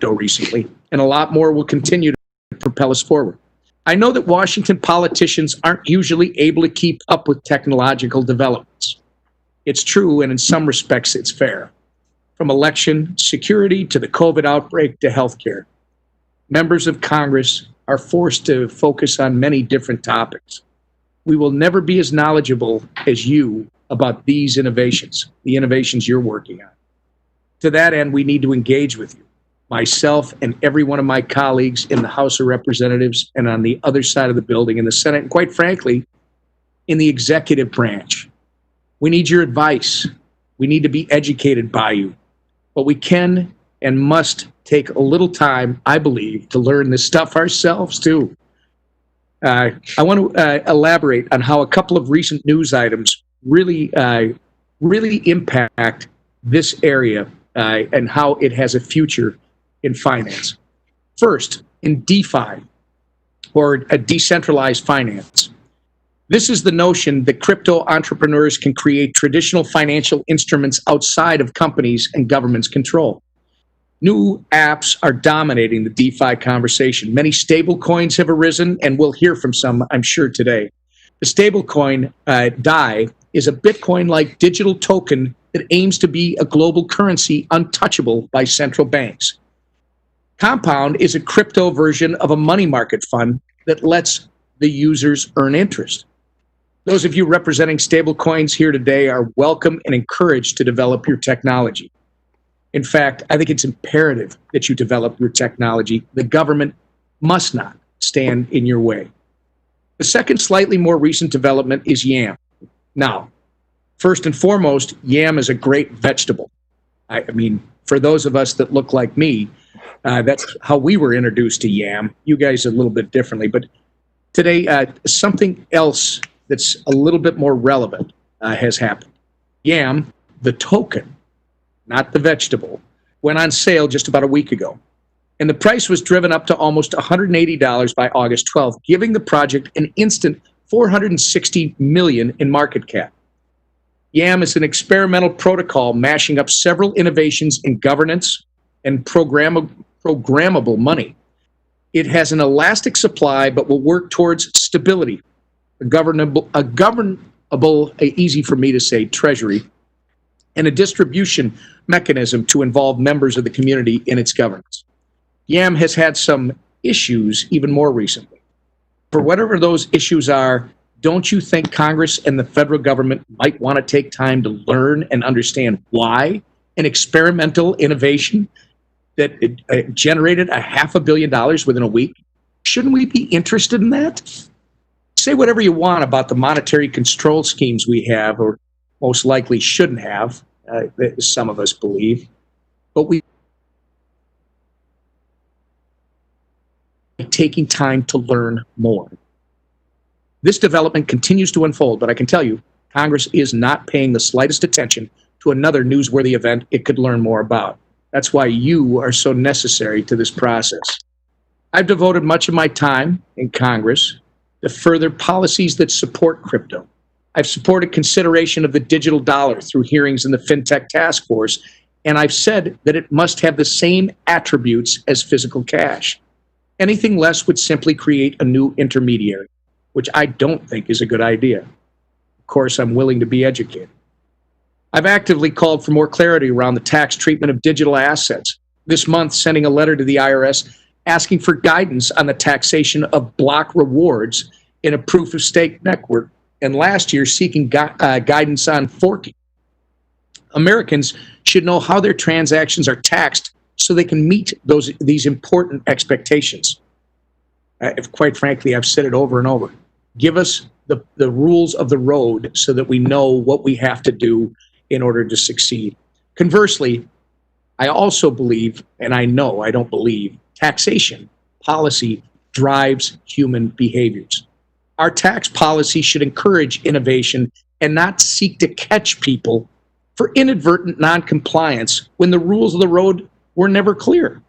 crypto recently, and a lot more will continue to propel us forward. I know that Washington politicians aren't usually able to keep up with technological developments. It's true, and in some respects, it's fair. From election security to the COVID outbreak to healthcare, members of Congress are forced to focus on many different topics. We will never be as knowledgeable as you about these innovations, the innovations you're working on. To that end, we need to engage with you, myself and every one of my colleagues in the House of Representatives and on the other side of the building in the Senate, and quite frankly, in the executive branch. We need your advice. We need to be educated by you. But we can and must take a little time, I believe, to learn this stuff ourselves, too. I want to elaborate on how a couple of recent news items really impact this area and how it has a future in finance. First, in DeFi, or a decentralized finance. This is the notion that crypto entrepreneurs can create traditional financial instruments outside of companies and governments' control. New apps are dominating the DeFi conversation. Many stablecoins have arisen, and we'll hear from some, I'm sure, today. The stablecoin DAI is a Bitcoin-like digital token that aims to be a global currency untouchable by central banks. Compound is a crypto version of a money market fund that lets the users earn interest. Those of you representing stablecoins here today are welcome and encouraged to develop your technology. In fact, I think it's imperative that you develop your technology. The government must not stand in your way. The second slightly more recent development is yam. Now, first and foremost, yam is a great vegetable. I mean, for those of us that look like me, that's how we were introduced to yam. You guys a little bit differently, but today something else that's a little bit more relevant has happened. Yam, the token, not the vegetable, went on sale just about a week ago. And the price was driven up to almost $180 by August 12th, giving the project an instant $460 million in market cap. Yam is an experimental protocol mashing up several innovations in governance and programmable money. It has an elastic supply, but will work towards stability, a governable, easy for me to say, treasury, and a distribution mechanism to involve members of the community in its governance. Yam has had some issues even more recently. For whatever those issues are, don't you think Congress and the federal government might want to take time to learn and understand why an experimental innovation that generated $500 million within a week? Shouldn't we be interested in that? Say whatever you want about the monetary control schemes we have, or most likely shouldn't have, some of us believe, but we are taking time to learn more. This development continues to unfold, but I can tell you, Congress is not paying the slightest attention to another newsworthy event it could learn more about. That's why you are so necessary to this process. I've devoted much of my time in Congress to further policies that support crypto. I've supported consideration of the digital dollar through hearings in the FinTech Task Force, and I've said that it must have the same attributes as physical cash. Anything less would simply create a new intermediary, which I don't think is a good idea. Of course, I'm willing to be educated. I've actively called for more clarity around the tax treatment of digital assets. This month, sending a letter to the IRS asking for guidance on the taxation of block rewards in a proof-of-stake network, and last year seeking guidance on forking. Americans should know how their transactions are taxed so they can meet these important expectations. Quite frankly, I've said it over and over. Give us the rules of the road so that we know what we have to do in order to succeed. Conversely, I also believe, and I know, I don't believe, taxation policy drives human behaviors. Our tax policy should encourage innovation and not seek to catch people for inadvertent noncompliance when the rules of the road were never clear.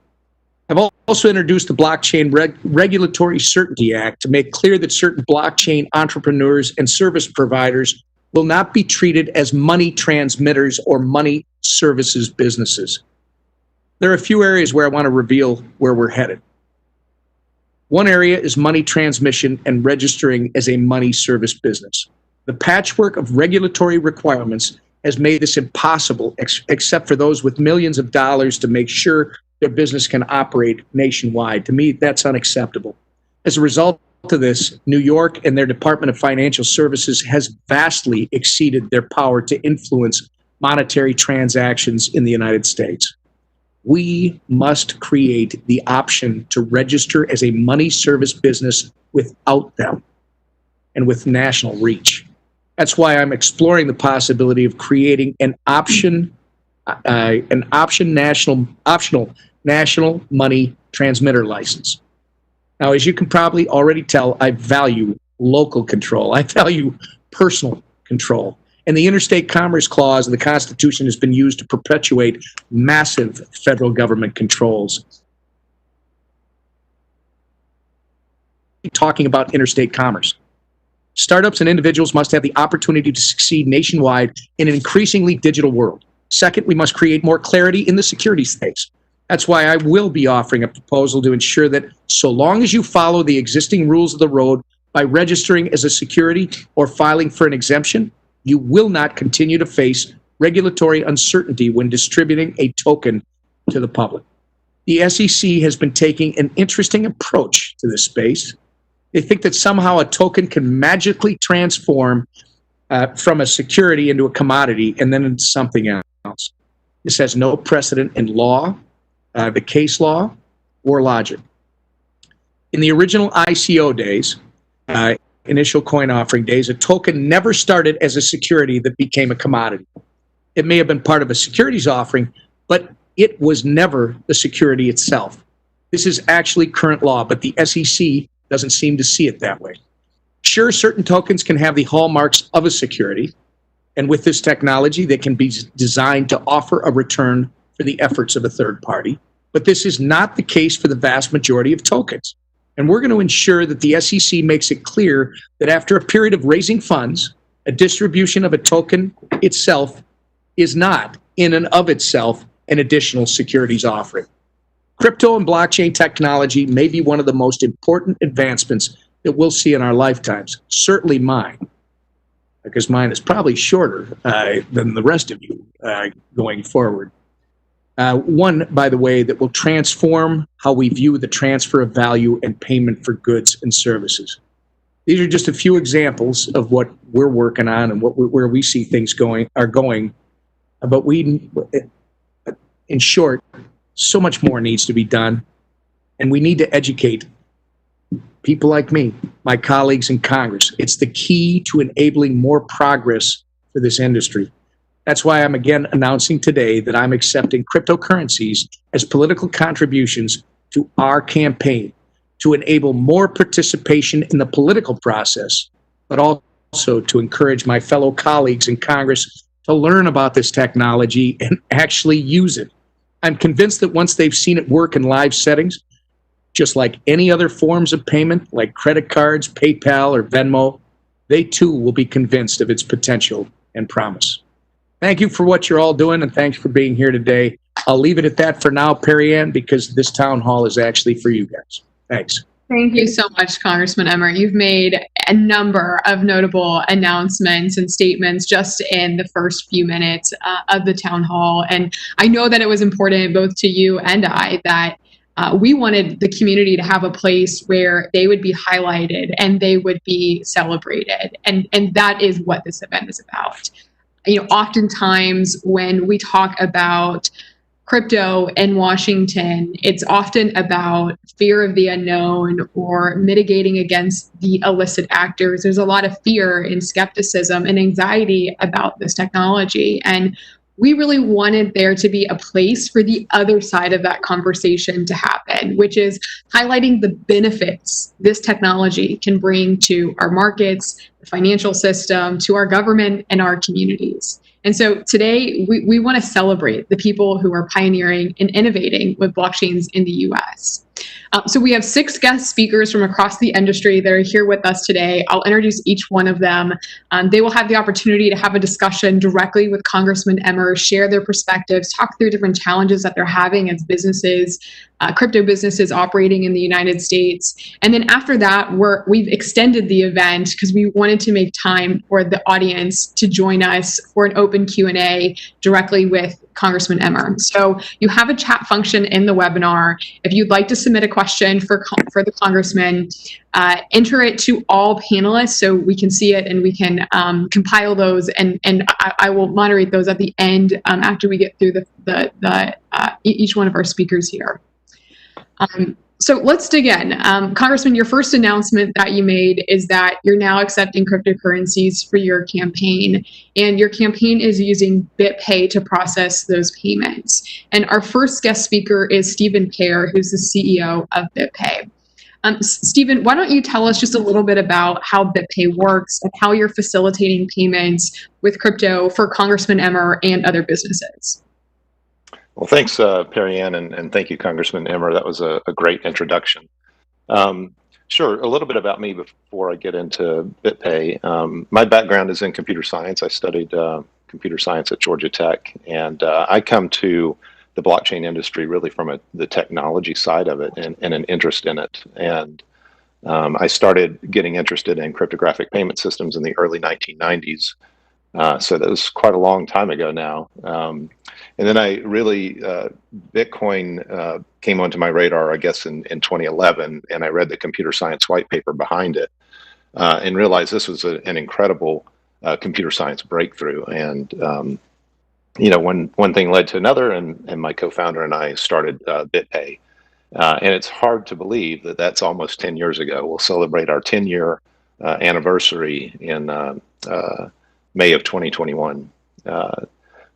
I've also introduced the Blockchain Regulatory Certainty Act to make clear that certain blockchain entrepreneurs and service providers will not be treated as money transmitters or money services businesses. There are a few areas where I want to reveal where we're headed. One area is money transmission and registering as a money service business. The patchwork of regulatory requirements has made this impossible, except for those with millions of dollars to make sure their business can operate nationwide. To me, that's unacceptable. As a result of this, New York and their Department of Financial Services has vastly exceeded their power to influence monetary transactions in the United States. We must create the option to register as a money service business without them and with national reach. That's why I'm exploring the possibility of creating an optional national money transmitter license. Now, as you can probably already tell, I value local control. I value personal control. And the Interstate Commerce Clause of the Constitution has been used to perpetuate massive federal government controls. Talking about interstate commerce. Startups and individuals must have the opportunity to succeed nationwide in an increasingly digital world. Second, we must create more clarity in the security space. That's why I will be offering a proposal to ensure that so long as you follow the existing rules of the road by registering as a security or filing for an exemption, you will not continue to face regulatory uncertainty when distributing a token to the public. The SEC has been taking an interesting approach to this space. They think that somehow a token can magically transform from a security into a commodity and then into something else. This has no precedent in law, the case law, or logic. In the original ICO days, initial coin offering days, a token never started as a security that became a commodity. It may have been part of a securities offering, but it was never the security itself. This is actually current law, but the SEC doesn't seem to see it that way. Sure, certain tokens can have the hallmarks of a security, and with this technology, they can be designed to offer a return for the efforts of a third party, but this is not the case for the vast majority of tokens. And we're going to ensure that the SEC makes it clear that after a period of raising funds, a distribution of a token itself is not, in and of itself, an additional securities offering. Crypto and blockchain technology may be one of the most important advancements that we'll see in our lifetimes, certainly mine, because mine is probably shorter than the rest of you going forward. One, by the way, that will transform how we view the transfer of value and payment for goods and services. These are just a few examples of what we're working on and where we see things going. But in short, so much more needs to be done, and we need to educate people like me, my colleagues in Congress. It's the key to enabling more progress for this industry. That's why I'm again announcing today that I'm accepting cryptocurrencies as political contributions to our campaign to enable more participation in the political process, but also to encourage my fellow colleagues in Congress to learn about this technology and actually use it. I'm convinced that once they've seen it work in live settings, just like any other forms of payment, like credit cards, PayPal, or Venmo, they too will be convinced of its potential and promise. Thank you for what you're all doing, and thanks for being here today. I'll leave it at that for now, Perry Ann, because this town hall is actually for you guys. Thanks. Thank you so much, Congressman Emmert. You've made a number of notable announcements and statements just in the first few minutes of the town hall. And I know that it was important both to you and I that we wanted the community to have a place where they would be highlighted and they would be celebrated. And that is what this event is about. You know, oftentimes when we talk about crypto in Washington, it's often about fear of the unknown or mitigating against the illicit actors. There's a lot of fear and skepticism and anxiety about this technology. And we really wanted there to be a place for the other side of that conversation to happen, which is highlighting the benefits this technology can bring to our markets, the financial system, to our government, and our communities. And so today, we want to celebrate the people who are pioneering and innovating with blockchains in the US. So we have 6 guest speakers from across the industry that are here with us today. I'll introduce each one of them. They will have the opportunity to have a discussion directly with Congressman Emmer, share their perspectives, talk through different challenges that they're having as businesses, crypto businesses operating in the United States. And then after that, we've extended the event because we wanted to make time for the audience to join us for an open Q&A directly with Congressman Emmer. So you have a chat function in the webinar. If you'd like to submit a question for the Congressman, enter it to all panelists so we can see it and we can compile those, and I will moderate those at the end after we get through each one of our speakers here. So let's dig in. Congressman, your first announcement that you made is that you're now accepting cryptocurrencies for your campaign, and your campaign is using BitPay to process those payments. And our first guest speaker is Stephen Pear, who's the CEO of BitPay. Stephen, why don't you tell us just a little bit about how BitPay works and how you're facilitating payments with crypto for Congressman Emmer and other businesses? Well, thanks, Perry Ann, and thank you, Congressman Emmer. That was a great introduction. Sure, a little bit about me before I get into BitPay. My background is in computer science. I studied computer science at Georgia Tech, and I come to the blockchain industry really from the technology side of it and an interest in it. And I started getting interested in cryptographic payment systems in the early 1990s. So that was quite a long time ago now. And then Bitcoin came onto my radar, I guess, in 2011, and I read the computer science white paper behind it and realized this was an incredible computer science breakthrough. And, one thing led to another, and my co-founder and I started BitPay. And it's hard to believe that that's almost 10 years ago. We'll celebrate our 10-year anniversary in May of 2021.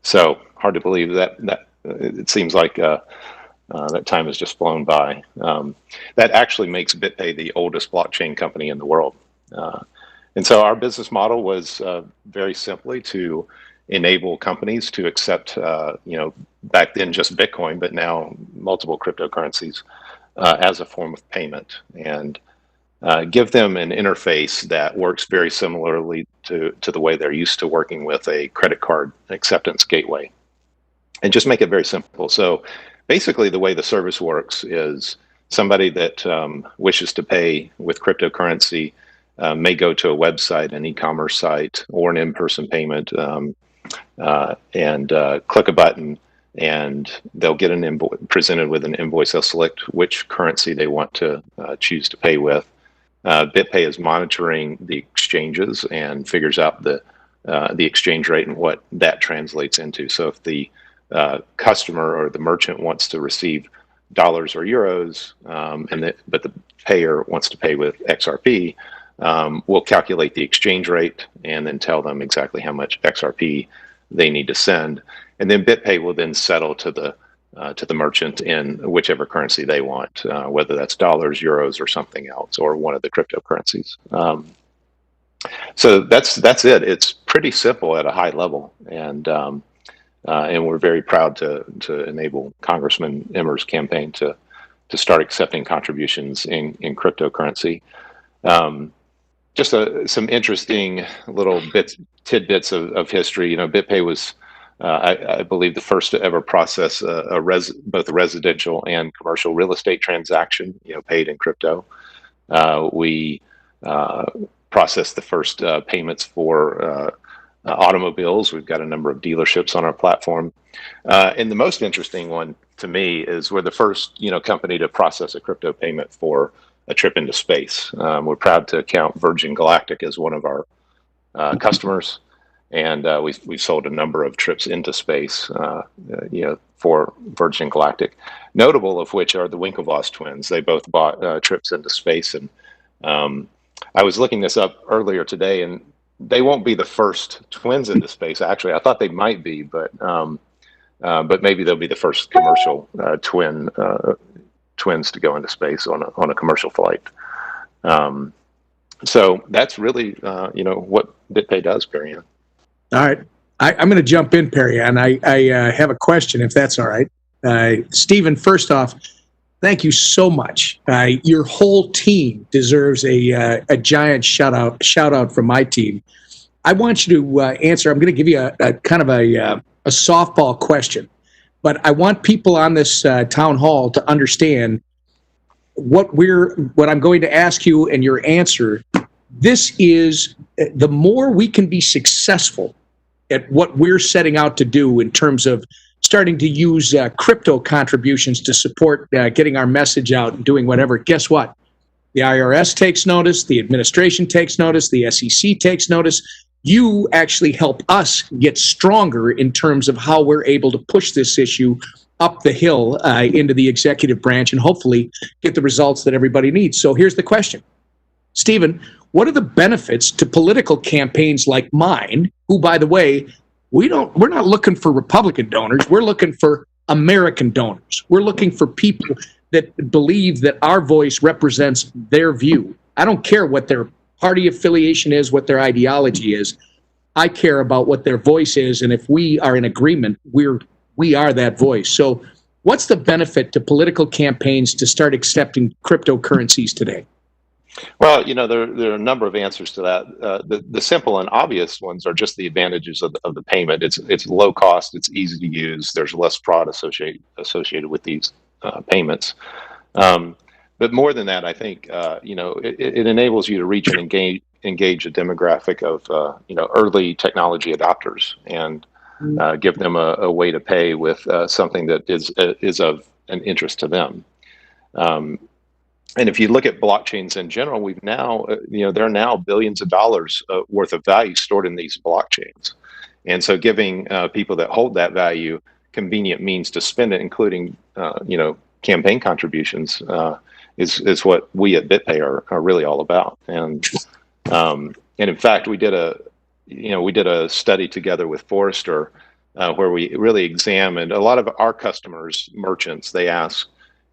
So hard to believe that it seems like that time has just flown by. That actually makes BitPay the oldest blockchain company in the world. And so our business model was very simply to enable companies to accept, back then just Bitcoin, but now multiple cryptocurrencies as a form of payment, and give them an interface that works very similarly to the way they're used to working with a credit card acceptance gateway, and just make it very simple. So basically the way the service works is somebody that wishes to pay with cryptocurrency may go to a website, an e-commerce site, or an in-person payment, and click a button, and they'll get an invoice presented with an invoice. They'll select which currency they want to choose to pay with. BitPay is monitoring the exchanges and figures out the exchange rate and what that translates into. So if the customer or the merchant wants to receive dollars or euros, but the payer wants to pay with XRP, we'll calculate the exchange rate and then tell them exactly how much XRP they need to send. And then BitPay will then settle to the merchant in whichever currency they want, whether that's dollars, euros, or something else, or one of the cryptocurrencies. So that's it. It's pretty simple at a high level, and we're very proud to enable Congressman Emmer's campaign to start accepting contributions in cryptocurrency. Just some interesting little tidbits of history. BitPay was, I believe, the first to ever process both a residential and commercial real estate transaction, paid in crypto. We processed the first payments for automobiles. We've got a number of dealerships on our platform. And the most interesting one to me is we're the first, company to process a crypto payment for a trip into space. We're proud to count Virgin Galactic as one of our customers, and we've sold a number of trips into space, for Virgin Galactic. Notable of which are the Winklevoss twins. They both bought trips into space, and I was looking this up earlier today, and they won't be the first twins into space. Actually, I thought they might be, but maybe they'll be the first commercial twins to go into space on a commercial flight. So that's really what BitPay does, Perry Ann. All right, I'm going to jump in, Perry Ann. I have a question, if that's all right. Stephen, first off, Thank you so much. Your whole team deserves a giant shout out from my team. I want you to answer. I'm going to give you a kind of a softball question, but I want people on this town hall to understand what I'm going to ask you and your answer. This is the more we can be successful at what we're setting out to do in terms of starting to use crypto contributions to support getting our message out and doing whatever. Guess what? The IRS takes notice, the administration takes notice, the SEC takes notice. You actually help us get stronger in terms of how we're able to push this issue up the hill into the executive branch and hopefully get the results that everybody needs. So here's the question. Stephen, what are the benefits to political campaigns like mine, who, by the way, we're not looking for Republican donors. We're looking for American donors. We're looking for people that believe that our voice represents their view. I don't care what their party affiliation is, what their ideology is. I care about what their voice is, and if we are in agreement, we are that voice. So what's the benefit to political campaigns to start accepting cryptocurrencies today? Well, there are a number of answers to that. The simple and obvious ones are just the advantages of the payment. It's low cost, it's easy to use, there's less fraud associated with these payments. But more than that, I think it enables you to reach and engage a demographic of early technology adopters and give them a way to pay with something that is of an interest to them. And if you look at blockchains in general, we've now, there are now billions of dollars worth of value stored in these blockchains. And so giving people that hold that value convenient means to spend it, including, campaign contributions, is what we at BitPay are really all about. And in fact, we did a study together with Forrester where we really examined a lot of our customers, merchants. They ask,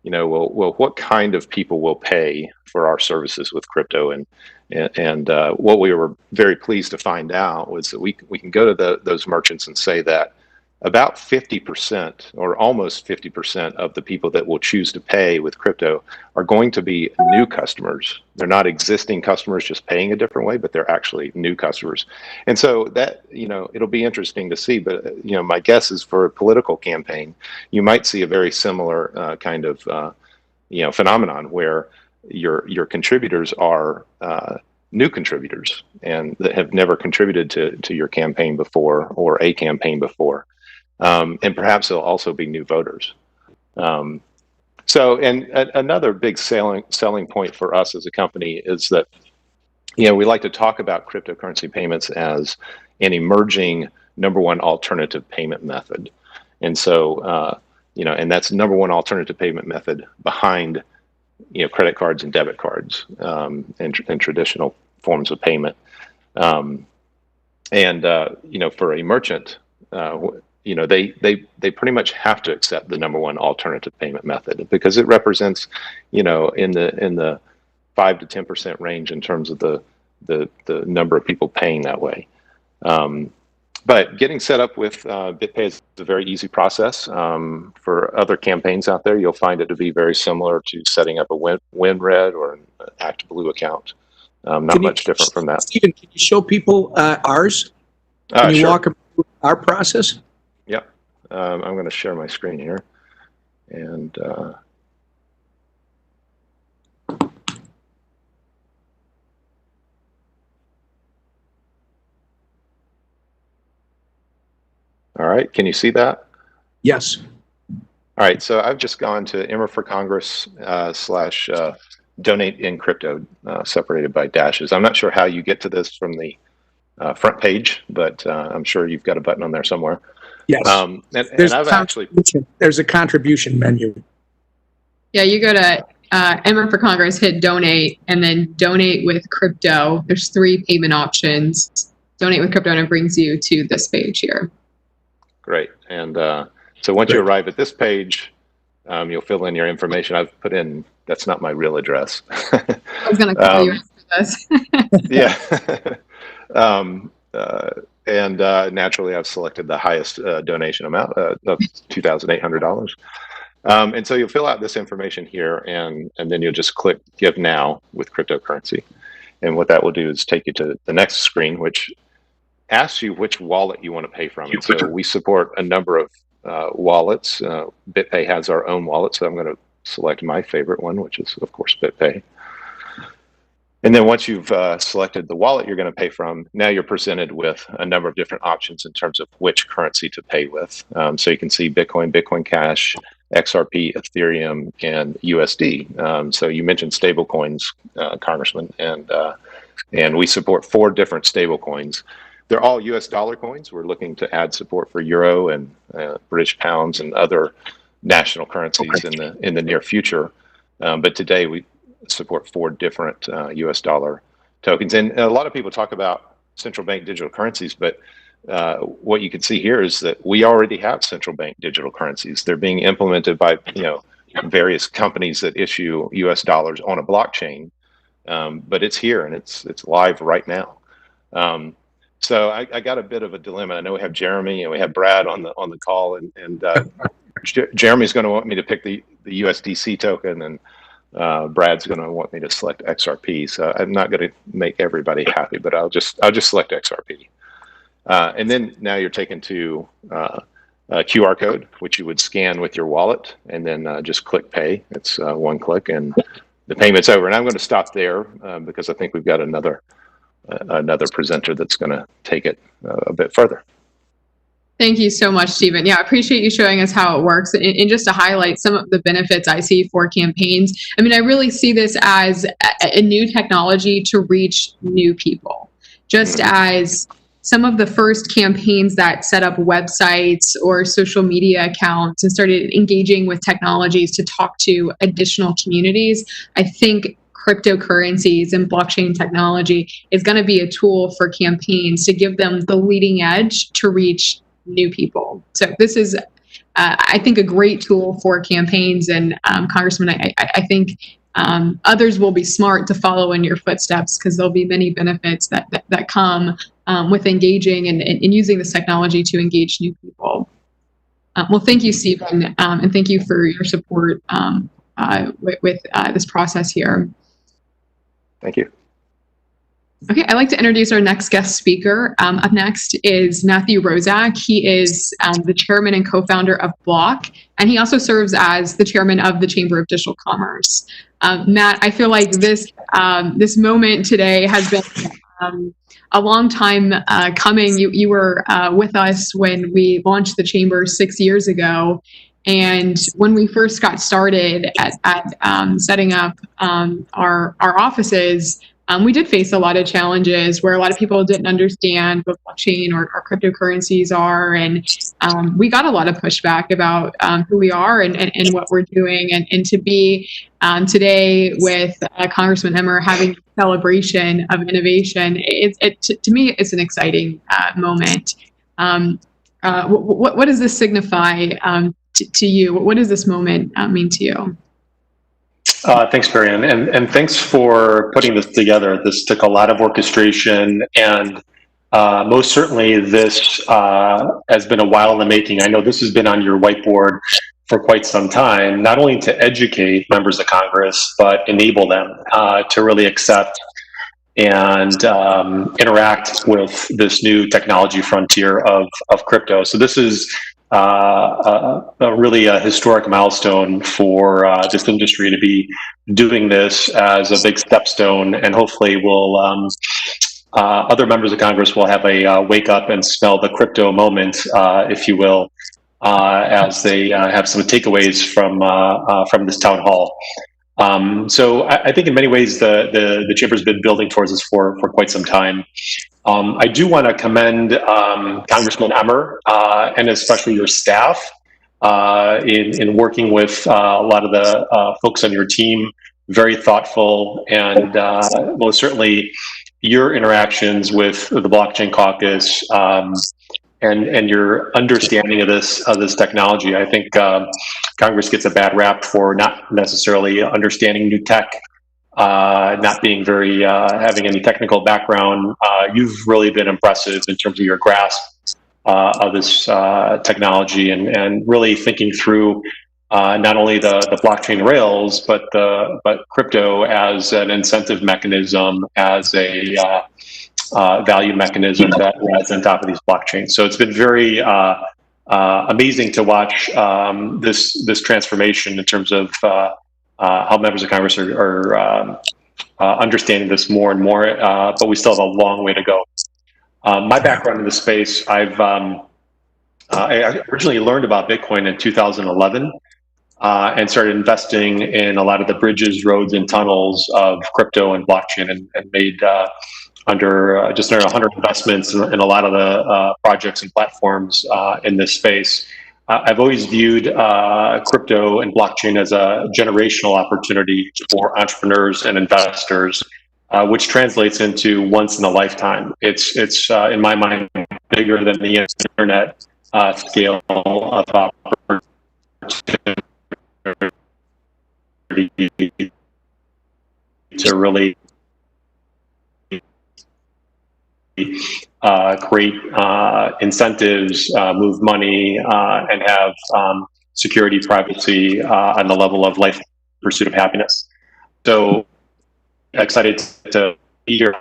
well, what kind of people will pay for our services with crypto? And what we were very pleased to find out was that we can go to those merchants and say that about 50% or almost 50% of the people that will choose to pay with crypto are going to be new customers. They're not existing customers just paying a different way, but they're actually new customers. And so that, it'll be interesting to see, but, my guess is for a political campaign, you might see a very similar kind of, phenomenon where your contributors are new contributors and that have never contributed to your campaign before or a campaign before. And perhaps they'll also be new voters. Another big selling point for us as a company is that, we like to talk about cryptocurrency payments as an emerging number one alternative payment method. And so, and that's number one alternative payment method behind, credit cards and debit cards, and traditional forms of payment. For a merchant, they pretty much have to accept the number one alternative payment method because it represents, in the 5 to 10% range in terms of the number of people paying that way. But getting set up with BitPay is a very easy process. For other campaigns out there, you'll find it to be very similar to setting up a WinRed or an ActBlue account. Not much different from that. Stephen, can you show people ours? Can you walk through our process? Yep. I'm going to share my screen here. And all right, can you see that? Yes. All right, so I've just gone to Emmer for Congress / donate in crypto, separated by dashes. I'm not sure how you get to this from the front page, but I'm sure you've got a button on there somewhere. Yes. There's a contribution menu. Yeah, you go to Emmer for Congress, hit donate, and then donate with crypto. There's 3 payment options. Donate with crypto, and it brings you to this page here. Great. And so once you arrive at this page, you'll fill in your information. I've put in, that's not my real address. I was going to call you after this. Yeah. And naturally, I've selected the highest donation amount of $2,800. And so you'll fill out this information here, and then you'll just click Give Now with cryptocurrency. And what that will do is take you to the next screen, which asks you which wallet you want to pay from. And so we support a number of wallets. BitPay has our own wallet, so I'm going to select my favorite one, which is, of course, BitPay. And then once you've selected the wallet you're going to pay from, now you're presented with a number of different options in terms of which currency to pay with. So you can see Bitcoin, Bitcoin Cash, XRP, Ethereum, and USD. So you mentioned stablecoins, Congressman, and we support 4 different stablecoins. They're all US dollar coins. We're looking to add support for Euro and British pounds and other national currencies in the near future. But today we support 4 different US dollar tokens. And a lot of people talk about central bank digital currencies, but what you can see here is that we already have central bank digital currencies. They're being implemented by various companies that issue US dollars on a blockchain, but it's here and it's live right now. So I got a bit of a dilemma. I know we have Jeremy and we have Brad on the call, and Jeremy's going to want me to pick the USDC token, and Brad's going to want me to select XRP. So I'm not going to make everybody happy, but I'll just select XRP. And then now you're taken to a QR code, which you would scan with your wallet, and then just click pay. It's one click, and the payment's over. And I'm going to stop there because I think we've got another presenter that's going to take it a bit further. Thank you so much, Stephen. Yeah, I appreciate you showing us how it works. And just to highlight some of the benefits I see for campaigns, I mean, I really see this as a new technology to reach new people. Just as some of the first campaigns that set up websites or social media accounts and started engaging with technologies to talk to additional communities, I think cryptocurrencies and blockchain technology is going to be a tool for campaigns to give them the leading edge to reach new people. So this is, I think, a great tool for campaigns. And Congressman, I think others will be smart to follow in your footsteps, because there'll be many benefits that come with engaging and using this technology to engage new people. Well, thank you, Stephen, and thank you for your support with this process here. Thank you. Okay, I'd like to introduce our next guest speaker. Up next is Matthew Rozak. He is the chairman and co-founder of Block, and he also serves as the chairman of the Chamber of Digital Commerce. Matt, I feel like this moment today has been a long time coming. You were with us when we launched the Chamber 6 years ago. And when we first got started at setting up our offices, we did face a lot of challenges where a lot of people didn't understand what blockchain or cryptocurrencies are. And we got a lot of pushback about who we are and what we're doing. And to be today with Congressman Emmer having a celebration of innovation, to me, it's an exciting moment. What does this signify to you? What does this moment mean to you? Thanks, Marianne, and thanks for putting this together. This took a lot of orchestration, and most certainly this has been a while in the making. I know this has been on your whiteboard for quite some time, not only to educate members of Congress, but enable them to really accept and interact with this new technology frontier of crypto. So this is really a historic milestone for this industry to be doing this as a big stepstone, and hopefully will other members of Congress will have a wake up and smell the crypto moment, if you will, as they have some takeaways from this town hall. So I think in many ways the Chamber's been building towards this for quite some time. I do want to commend Congressman Emmer and especially your staff in working with a lot of the folks on your team. Very thoughtful, and most certainly your interactions with the Blockchain Caucus and your understanding of this technology. I think Congress gets a bad rap for not necessarily understanding new tech. Not being very, having any technical background. You've really been impressive in terms of your grasp of this technology and really thinking through not only the blockchain rails, but crypto as an incentive mechanism, as a value mechanism that rides on top of these blockchains. So it's been very amazing to watch this transformation in terms of how members of Congress are understanding this more and more, but we still have a long way to go. My background in the space, I originally learned about Bitcoin in 2011 and started investing in a lot of the bridges, roads, and tunnels of crypto and blockchain, and made just under 100 investments in a lot of the projects and platforms in this space. I've always viewed crypto and blockchain as a generational opportunity for entrepreneurs and investors, which translates into once in a lifetime. It's in my mind bigger than the internet scale of opportunity to really create incentives, move money, and have security, privacy, on the level of life pursuit of happiness. So excited to be here.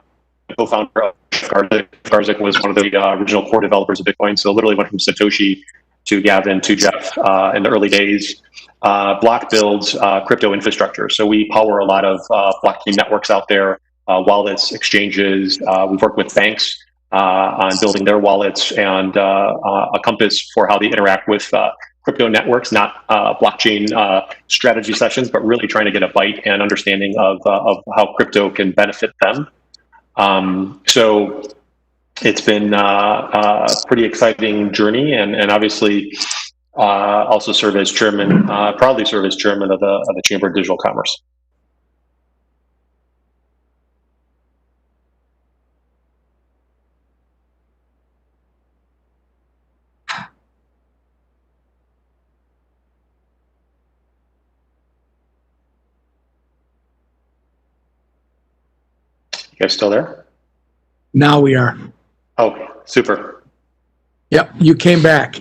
Co-founder of Garzik. Garzik was one of the original core developers of Bitcoin. So literally went from Satoshi to Gavin to Jeff in the early days. Block builds crypto infrastructure. So we power a lot of blockchain networks out there, wallets, exchanges. We've worked with banks on building their wallets and a compass for how they interact with crypto networks, not blockchain strategy sessions, but really trying to get a bite and understanding of how crypto can benefit them. So it's been a pretty exciting journey, and obviously also serve as chairman, proudly serve as chairman of the Chamber of Digital Commerce. You guys still there? Now we are. Oh, super. Yep, you came back.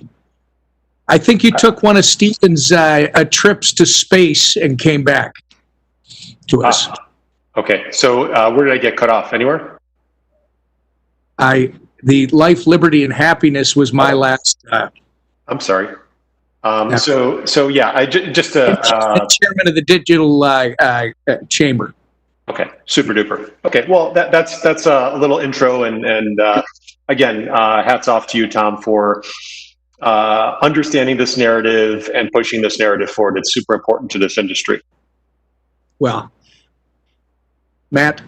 I think you took one of Stephen's trips to space and came back to us. Okay, so where did I get cut off? Anywhere? The life, liberty, and happiness was my last. I'm sorry. So yeah, I just chairman of the digital chamber. Okay, super duper. Okay, well that's a little intro, and again, hats off to you, Tom, for understanding this narrative and pushing this narrative forward. It's super important to this industry. Well, Matt,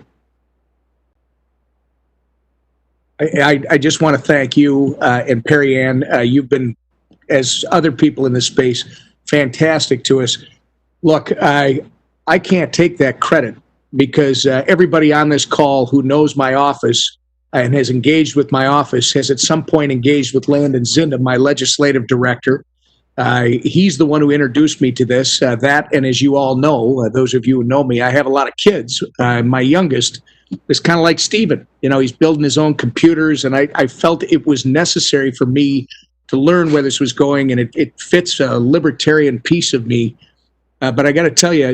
I just want to thank you and Perry Ann. You've been, as other people in this space, fantastic to us. Look, I can't take that credit, because everybody on this call who knows my office and has engaged with my office has at some point engaged with Landon Zinda, my legislative director. He's the one who introduced me to this. That, and as you all know, those of you who know me, I have a lot of kids. My youngest is kind of like Stephen. You know, he's building his own computers, and I felt it was necessary for me to learn where this was going, and it fits a libertarian piece of me. But I got to tell you,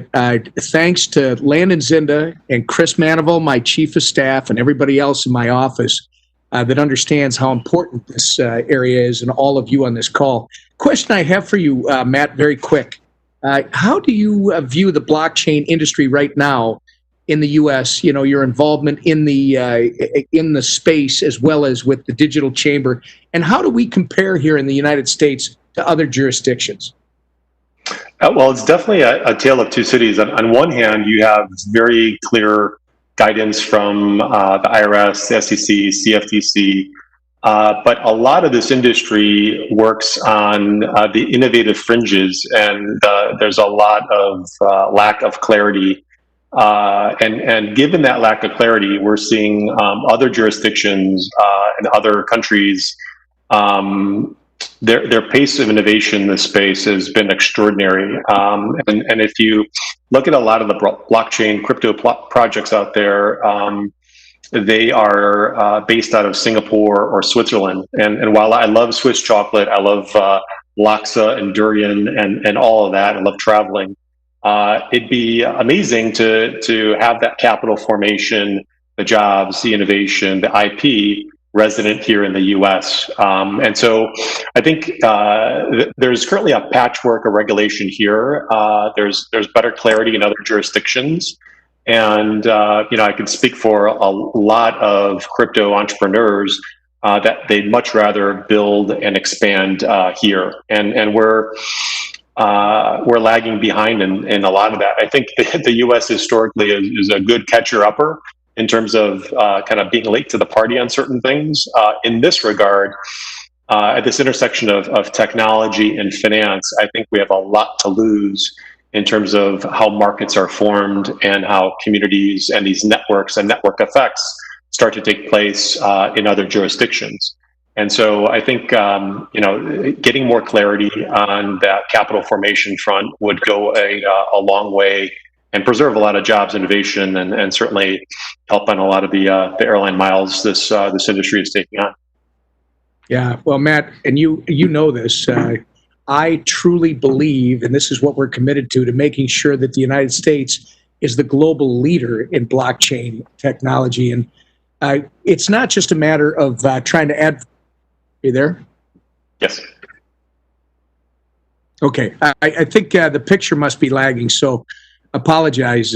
thanks to Landon Zinda and Chris Manival, my chief of staff, and everybody else in my office that understands how important this area is, and all of you on this call. Question I have for you, Matt, very quick. How do you view the blockchain industry right now in the U.S.? You know, your involvement in the space as well as with the digital chamber, and how do we compare here in the United States to other jurisdictions? Well, it's definitely a tale of two cities. On one hand, you have very clear guidance from the IRS, the SEC, CFTC, but a lot of this industry works on the innovative fringes, and there's a lot of lack of clarity. And given that lack of clarity, we're seeing other jurisdictions and other countries, their pace of innovation in this space has been extraordinary. And if you look at a lot of the blockchain crypto projects out there, they are based out of Singapore or Switzerland. And while I love Swiss chocolate, I love Laksa and durian and all of that. I love traveling. It'd be amazing to have that capital formation, the jobs, the innovation, the IP resident here in the U.S. And so I think there's currently a patchwork of regulation here. There's better clarity in other jurisdictions. And I can speak for a lot of crypto entrepreneurs that they'd much rather build and expand here. And we're lagging behind in a lot of that. I think the U.S. historically is a good catcher-upper in terms of kind of being late to the party on certain things. In this regard, at this intersection of technology and finance, I think we have a lot to lose in terms of how markets are formed and how communities and these networks and network effects start to take place in other jurisdictions. And so I think getting more clarity on that capital formation front would go a long way and preserve a lot of jobs, innovation, and certainly help on a lot of the airline miles this industry is taking on. Yeah, well, Matt, and you know this, I truly believe, and this is what we're committed to making sure that the United States is the global leader in blockchain technology. And it's not just a matter of trying to add. Are you there? Yes. Okay, I think the picture must be lagging, so apologize.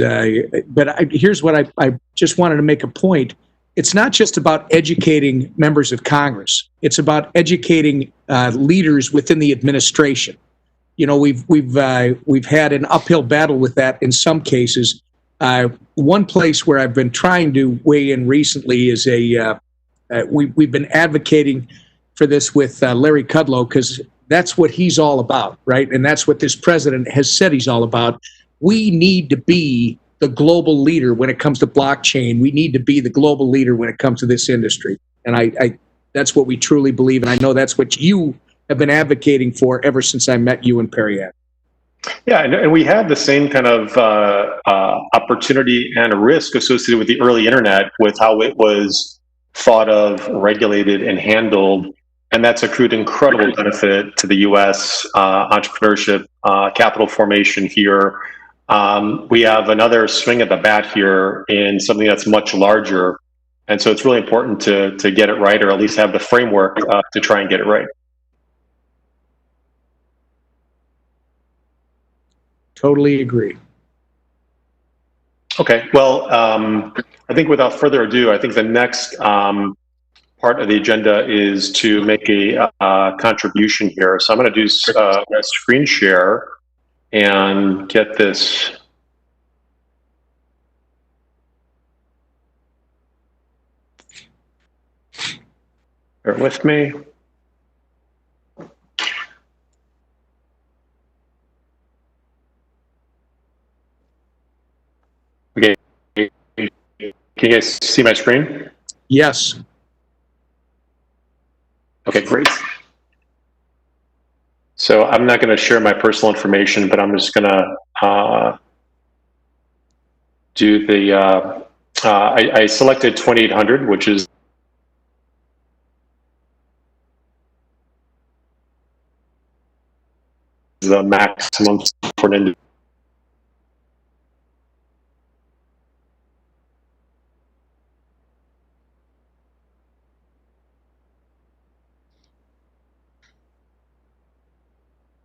But here's what I just wanted to make a point. It's not just about educating members of Congress. It's about educating leaders within the administration. We've had an uphill battle with that in some cases. One place where I've been trying to weigh in recently is we've been advocating for this with Larry Kudlow, because that's what he's all about, right? And that's what this president has said he's all about. We need to be the global leader when it comes to blockchain. We need to be the global leader when it comes to this industry. And I that's what we truly believe. And I know that's what you have been advocating for ever since I met you in Periad. Yeah, and we had the same kind of opportunity and risk associated with the early internet, with how it was thought of, regulated, and handled. And that's accrued incredible benefit to the U.S. Entrepreneurship, capital formation here. We have another swing at the bat here in something that's much larger. And so it's really important to get it right, or at least have the framework to try and get it right. Totally agree. Okay, well, I think without further ado, I think the next part of the agenda is to make a contribution here. So I'm going to do a screen share and get this. Bear with me. Okay, can you guys see my screen? Yes. Okay, great. So I'm not going to share my personal information, but I'm just going to do the, I selected 2800, which is the maximum for an individual.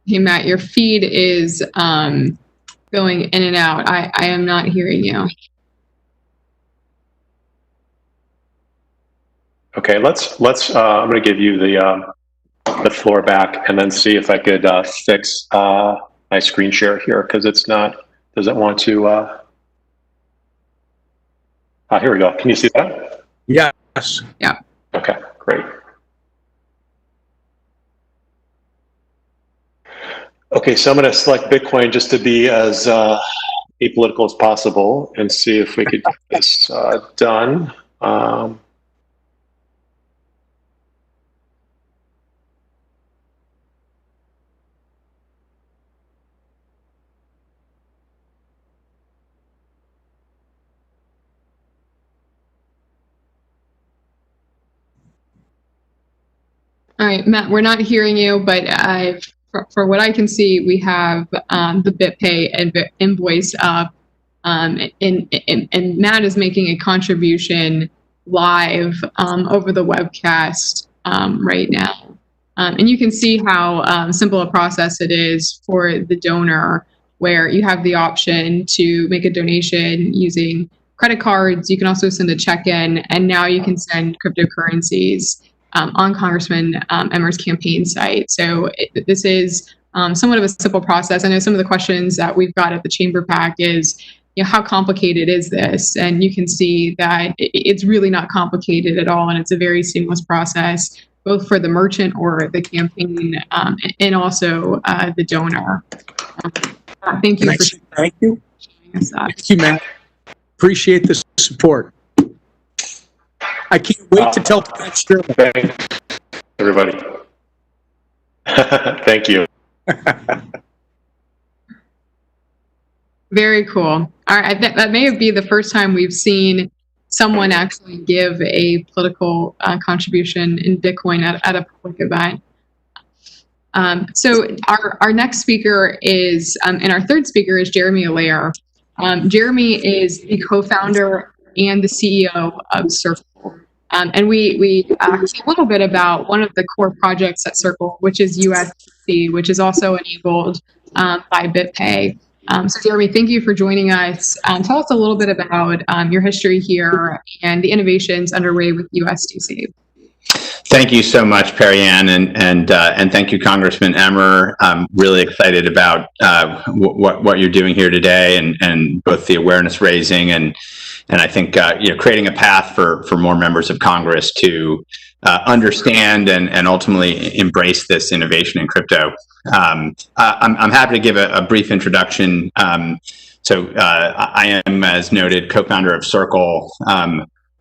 Hey, Matt, your feed is going in and out. I am not hearing you. Okay, let's. I'm going to give you the floor back, and then see if I could fix my screen share here, because it's not. Doesn't want to. Here we go. Can you see that? Yes. Yeah. Okay, great. Okay, so I'm going to select Bitcoin just to be as apolitical as possible, and see if we could get this done. All right, Matt, we're not hearing you, but I've for what I can see, we have the BitPay and invoice up, and Matt is making a contribution live over the webcast right now. And you can see how simple a process it is for the donor, where you have the option to make a donation using credit cards. You can also send a check-in, and now you can send cryptocurrencies on Congressman Emmer's campaign site. So this is somewhat of a simple process. I know some of the questions that we've got at the Chamber PAC is, how complicated is this? And you can see that it's really not complicated at all, and it's a very seamless process, both for the merchant or the campaign, and also the donor. Thank you for Thank you. showing us that. Thank you, Matt. Appreciate the support. I can't wait to tell Castrella. Thanks, everybody. Thank you. Very cool. All right, that may be the first time we've seen someone actually give a political contribution in Bitcoin at a public event. So our next speaker is, and our third speaker is Jeremy Allaire. Jeremy is the co-founder and the CEO of Circle. And we see a little bit about one of the core projects at Circle, which is USDC, which is also enabled by BitPay. So Jeremy, thank you for joining us. Tell us a little bit about your history here and the innovations underway with USDC. Thank you so much, Perry-Ann, and thank you, Congressman Emmer. I'm really excited about what you're doing here today, and both the awareness raising and I think creating a path for more members of Congress to understand and ultimately embrace this innovation in crypto. I'm happy to give a brief introduction. I am, as noted, co-founder of Circle.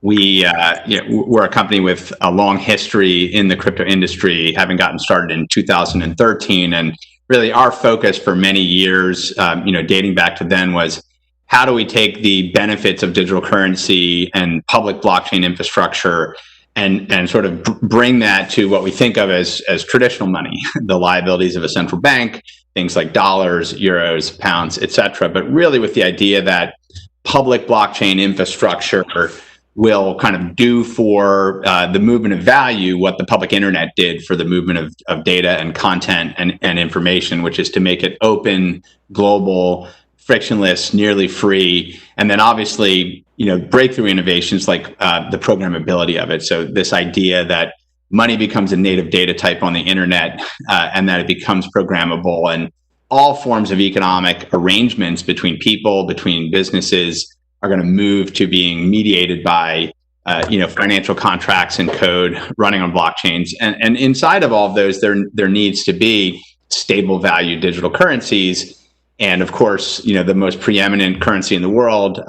We're a company with a long history in the crypto industry, having gotten started in 2013, and really our focus for many years, dating back to then, was how do we take the benefits of digital currency and public blockchain infrastructure and sort of bring that to what we think of as traditional money, the liabilities of a central bank, things like dollars, euros, pounds, etc. But really with the idea that public blockchain infrastructure will kind of do for the movement of value what the public internet did for the movement of data and content and information, which is to make it open, global, frictionless, nearly free, and then obviously, breakthrough innovations like the programmability of it. So this idea that money becomes a native data type on the internet, and that it becomes programmable, and all forms of economic arrangements between people, between businesses, are going to move to being mediated by financial contracts and code running on blockchains. And inside of all of those, there needs to be stable value digital currencies. And of course, the most preeminent currency in the world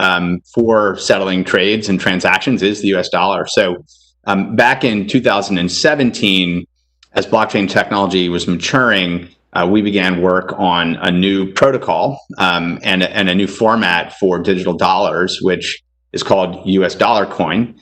for settling trades and transactions is the US dollar. So back in 2017, as blockchain technology was maturing, we began work on a new protocol and a new format for digital dollars, which is called US Dollar Coin.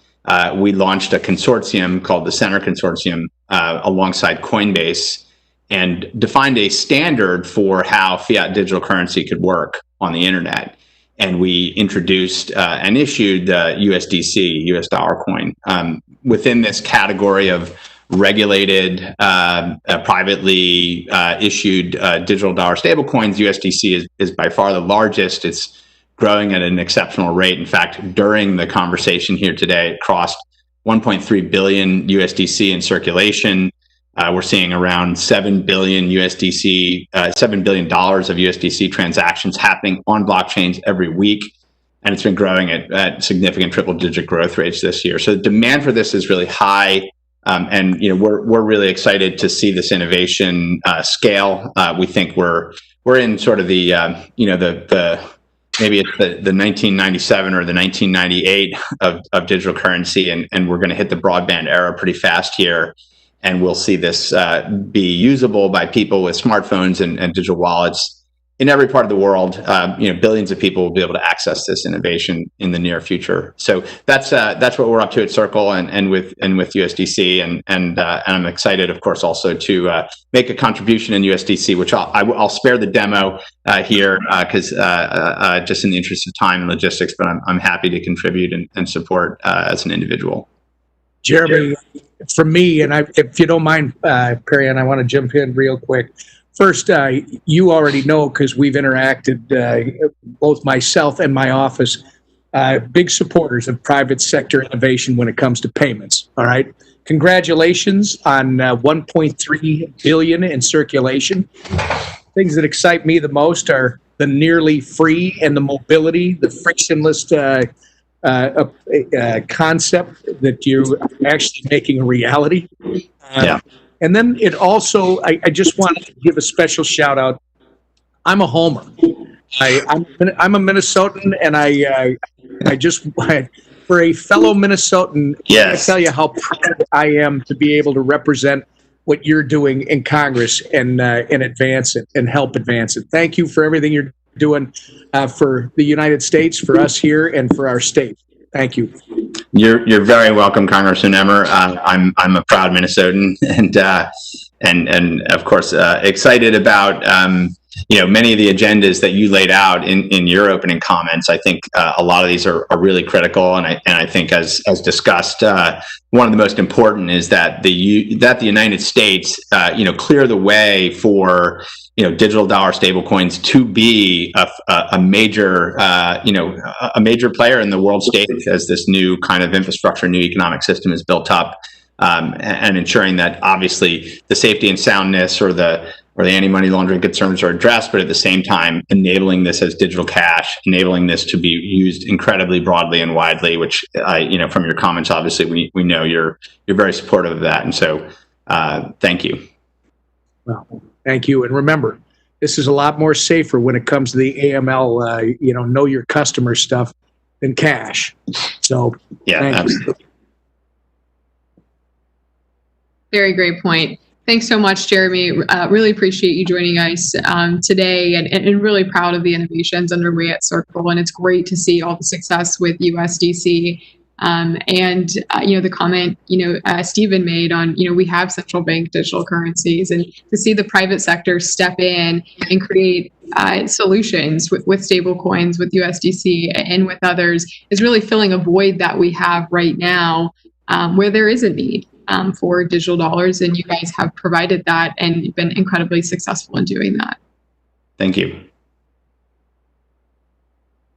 We launched a consortium called the Center Consortium alongside Coinbase, and defined a standard for how fiat digital currency could work on the internet. And we introduced and issued the USDC, US Dollar Coin. Within this category of regulated, privately issued digital dollar stablecoins, USDC is by far the largest. It's growing at an exceptional rate. In fact, during the conversation here today, it crossed 1.3 billion USDC in circulation. We're seeing around $7 billion of USDC transactions happening on blockchains every week, and it's been growing at significant triple-digit growth rates this year. So the demand for this is really high, and we're really excited to see this innovation scale. We think we're in sort of the maybe it's the 1997 or the 1998 of digital currency, and we're going to hit the broadband era pretty fast here. And we'll see this be usable by people with smartphones and digital wallets in every part of the world, billions of people will be able to access this innovation in the near future. So that's what we're up to at Circle and with USDC, and I'm excited, of course, also to make a contribution in USDC, which I'll spare the demo here because just in the interest of time and logistics, but I'm happy to contribute and support as an individual. Jeremy, from me, and if you don't mind, Perry, and I want to jump in real quick. First, you already know because we've interacted, both myself and my office, big supporters of private sector innovation when it comes to payments. All right. Congratulations on 1.3 billion in circulation. Things that excite me the most are the nearly free and the mobility, the frictionless concept that you're actually making a reality. Yeah. And then it also, I just wanted to give a special shout out. I'm a homer. I'm a Minnesotan, and I just, for a fellow Minnesotan, yes. I tell you how proud I am to be able to represent what you're doing in Congress and advance it and help advance it. Thank you for everything you're doing for the United States, for us here, and for our state. Thank you. You're very welcome, Congressman Emmer. I'm a proud Minnesotan, and of course excited about many of the agendas that you laid out in your opening comments. I think a lot of these are really critical, and I think as discussed, one of the most important is that the United States clear the way for digital dollar stablecoins to be a major player in the world stage as this new kind of infrastructure, new economic system is built up, and ensuring that obviously the safety and soundness or the anti-money laundering concerns are addressed, but at the same time enabling this as digital cash, enabling this to be used incredibly broadly and widely. Which from your comments, obviously we know you're very supportive of that, and so thank you. Well, thank you. And remember, this is a lot more safer when it comes to the AML, know your customer stuff than cash. So, yeah, absolutely. Very great point. Thanks so much, Jeremy. Really appreciate you joining us today, and really proud of the innovations underway at Circle. And it's great to see all the success with USDC. The comment, Stephen made on, we have central bank digital currencies, and to see the private sector step in and create solutions with stable coins, with USDC and with others is really filling a void that we have right now, where there is a need for digital dollars. And you guys have provided that and been incredibly successful in doing that. Thank you.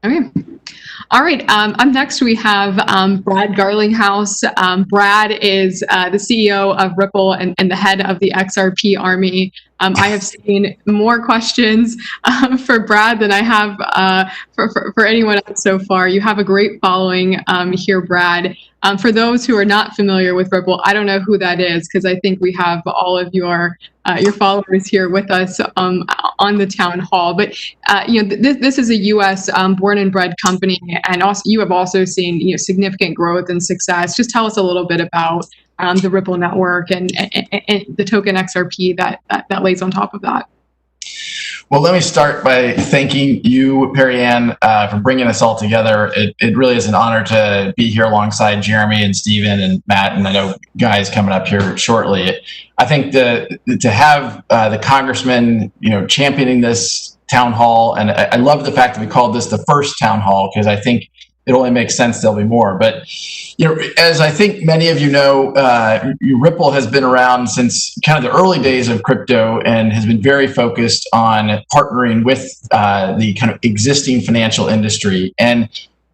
Okay. All right. Up next, we have Brad Garlinghouse. Brad is the CEO of Ripple and the head of the XRP army. I have seen more questions for Brad than I have for anyone else so far. You have a great following here, Brad. For those who are not familiar with Ripple, I don't know who that is, because I think we have all of your followers here with us on the town hall. But this is a U.S. Born and bred company, and also you have also seen significant growth and success. Just tell us a little bit about the Ripple network and the token XRP that lays on top of that. Well, let me start by thanking you, Perry Ann, for bringing us all together. It really is an honor to be here alongside Jeremy and Stephen and Matt, and I know guys coming up here shortly. I think to have the congressman, championing this town hall, and I love the fact that we called this the first town hall, because I think it only makes sense there'll be more. But as I think many of you know, Ripple has been around since kind of the early days of crypto and has been very focused on partnering with the kind of existing financial industry and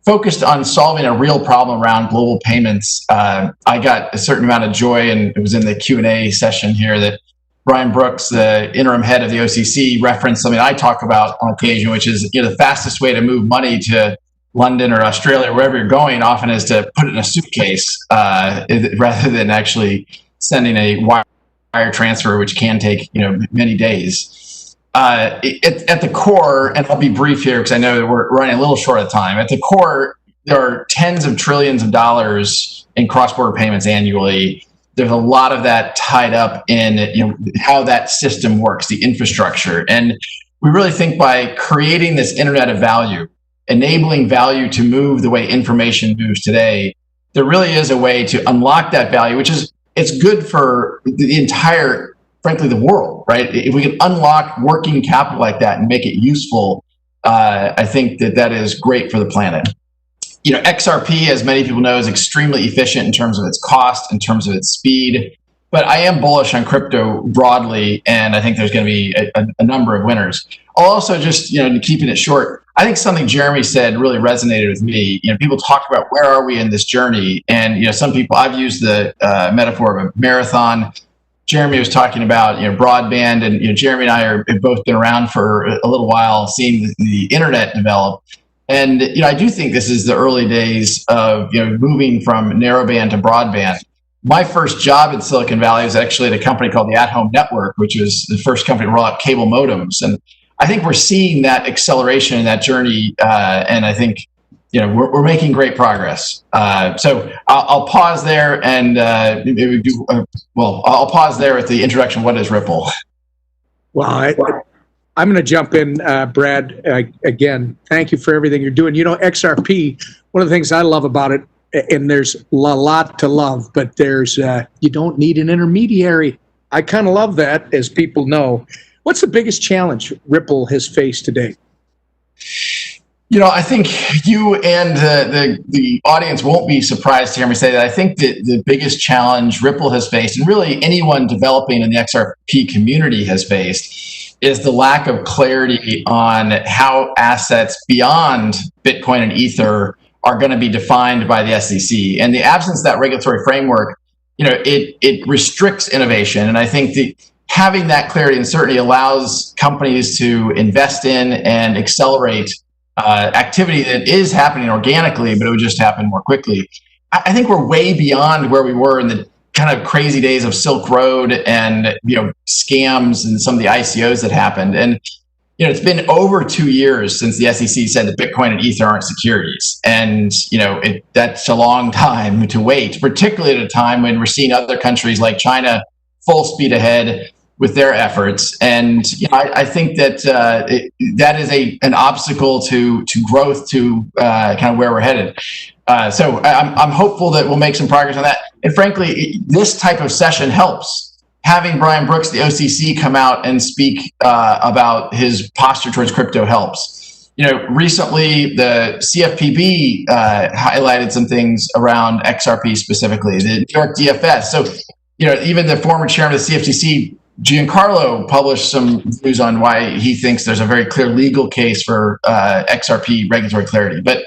focused on solving a real problem around global payments. I got a certain amount of joy, and it was in the Q&A session here, that Brian Brooks, the interim head of the OCC, referenced something I talk about on occasion, which is the fastest way to move money to London or Australia, wherever you're going, often is to put it in a suitcase rather than actually sending a wire transfer, which can take many days. At the core, and I'll be brief here because I know that we're running a little short of time. At the core, there are tens of trillions of dollars in cross-border payments annually. There's a lot of that tied up in how that system works, the infrastructure. And we really think by creating this internet of value, enabling value to move the way information moves today, there really is a way to unlock that value, which is, it's good for the entire, frankly, the world, right? If we can unlock working capital like that and make it useful, I think that is great for the planet. You know, XRP, as many people know, is extremely efficient in terms of its cost, in terms of its speed. But I am bullish on crypto broadly, and I think there's going to be a number of winners. I'll also just, keeping it short, I think something Jeremy said really resonated with me. People talk about where are we in this journey, and some people, I've used the metaphor of a marathon. Jeremy was talking about broadband, and Jeremy and I have both been around for a little while, seeing the internet develop. And I do think this is the early days of moving from narrowband to broadband. My first job in Silicon Valley was actually at a company called the At Home Network, which was the first company to roll out cable modems. And I think we're seeing that acceleration in that journey, and I think we're making great progress. So I'll pause there, and maybe do I'll pause there at the introduction. What is Ripple? Well, I'm going to jump in, Brad. Again, thank you for everything you're doing. XRP, one of the things I love about it, and there's a lot to love, but there's you don't need an intermediary. I kind of love that, as people know. What's the biggest challenge Ripple has faced today? I think you and the audience won't be surprised to hear me say that. I think that the biggest challenge Ripple has faced, and really anyone developing in the XRP community has faced, is the lack of clarity on how assets beyond Bitcoin and Ether are going to be defined by the SEC. And the absence of that regulatory framework, it restricts innovation. And I think having that clarity and certainty allows companies to invest in and accelerate activity that is happening organically, but it would just happen more quickly. I think we're way beyond where we were in the kind of crazy days of Silk Road and scams and some of the ICOs that happened. And it's been over 2 years since the SEC said that Bitcoin and Ether aren't securities, and that's a long time to wait, particularly at a time when we're seeing other countries like China full speed ahead with their efforts. And I think that that is an obstacle to growth, to kind of where we're headed. So I'm hopeful that we'll make some progress on that. And frankly, this type of session helps. Having Brian Brooks, the OCC, come out and speak about his posture towards crypto helps. Recently the CFPB highlighted some things around XRP specifically, the New York DFS. So, even the former chairman of the CFTC, Giancarlo, published some views on why he thinks there's a very clear legal case for XRP regulatory clarity. But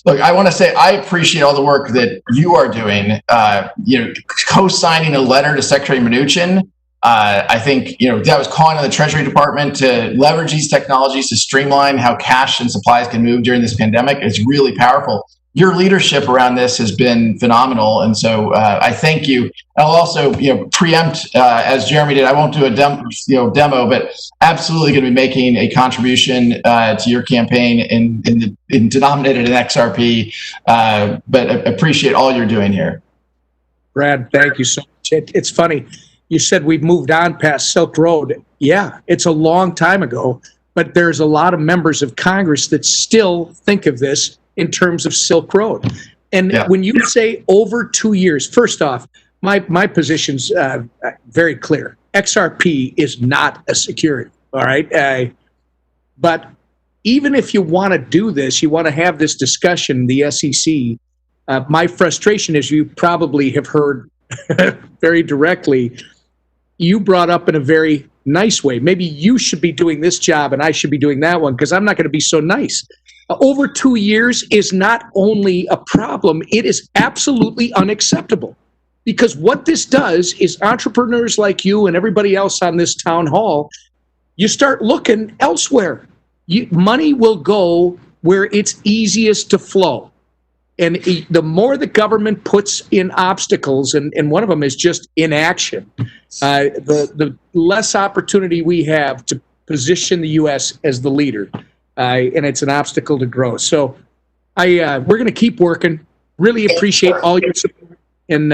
look, I want to say I appreciate all the work that you are doing. Co-signing a letter to Secretary Mnuchin. I think that was calling on the Treasury Department to leverage these technologies to streamline how cash and supplies can move during this pandemic. It's really powerful. Your leadership around this has been phenomenal, and so I thank you. I'll also preempt, as Jeremy did. I won't do a demo, but absolutely going to be making a contribution to your campaign in denominated in XRP. But appreciate all you're doing here. Brad, thank you so much. It's funny. You said we've moved on past Silk Road. Yeah, it's a long time ago, but there's a lot of members of Congress that still think of this in terms of Silk Road. And when you say over 2 years, first off, my position's very clear. XRP is not a security, all right? But even if you want to do this, you want to have this discussion, the SEC, my frustration is, you probably have heard very directly, you brought up in a very nice way. Maybe you should be doing this job and I should be doing that one, because I'm not going to be so nice. Over 2 years is not only a problem, it is absolutely unacceptable. Because what this does is entrepreneurs like you and everybody else on this town hall, you start looking elsewhere. Money will go where it's easiest to flow. And the more the government puts in obstacles, and one of them is just inaction, the less opportunity we have to position the U.S. as the leader. And it's an obstacle to growth. So we're going to keep working. Really appreciate all your support. And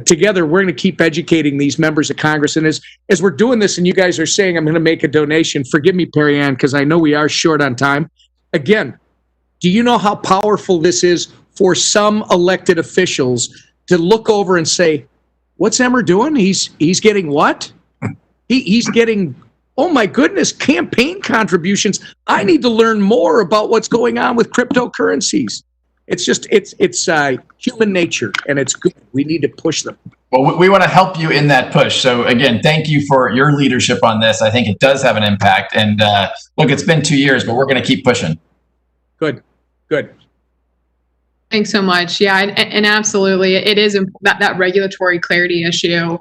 together, we're going to keep educating these members of Congress. And as we're doing this, and you guys are saying I'm going to make a donation, forgive me, Perry Ann, because I know we are short on time. Again, do you know how powerful this is for some elected officials to look over and say, what's Emmer doing? He's getting what? He's getting, oh my goodness, campaign contributions. I need to learn more about what's going on with cryptocurrencies. It's just, it's human nature, and it's good. We need to push them. Well, we want to help you in that push. So again, thank you for your leadership on this. I think it does have an impact. And look, it's been 2 years, but we're going to keep pushing. Good. Thanks so much. Yeah, and absolutely, it is that regulatory clarity issue.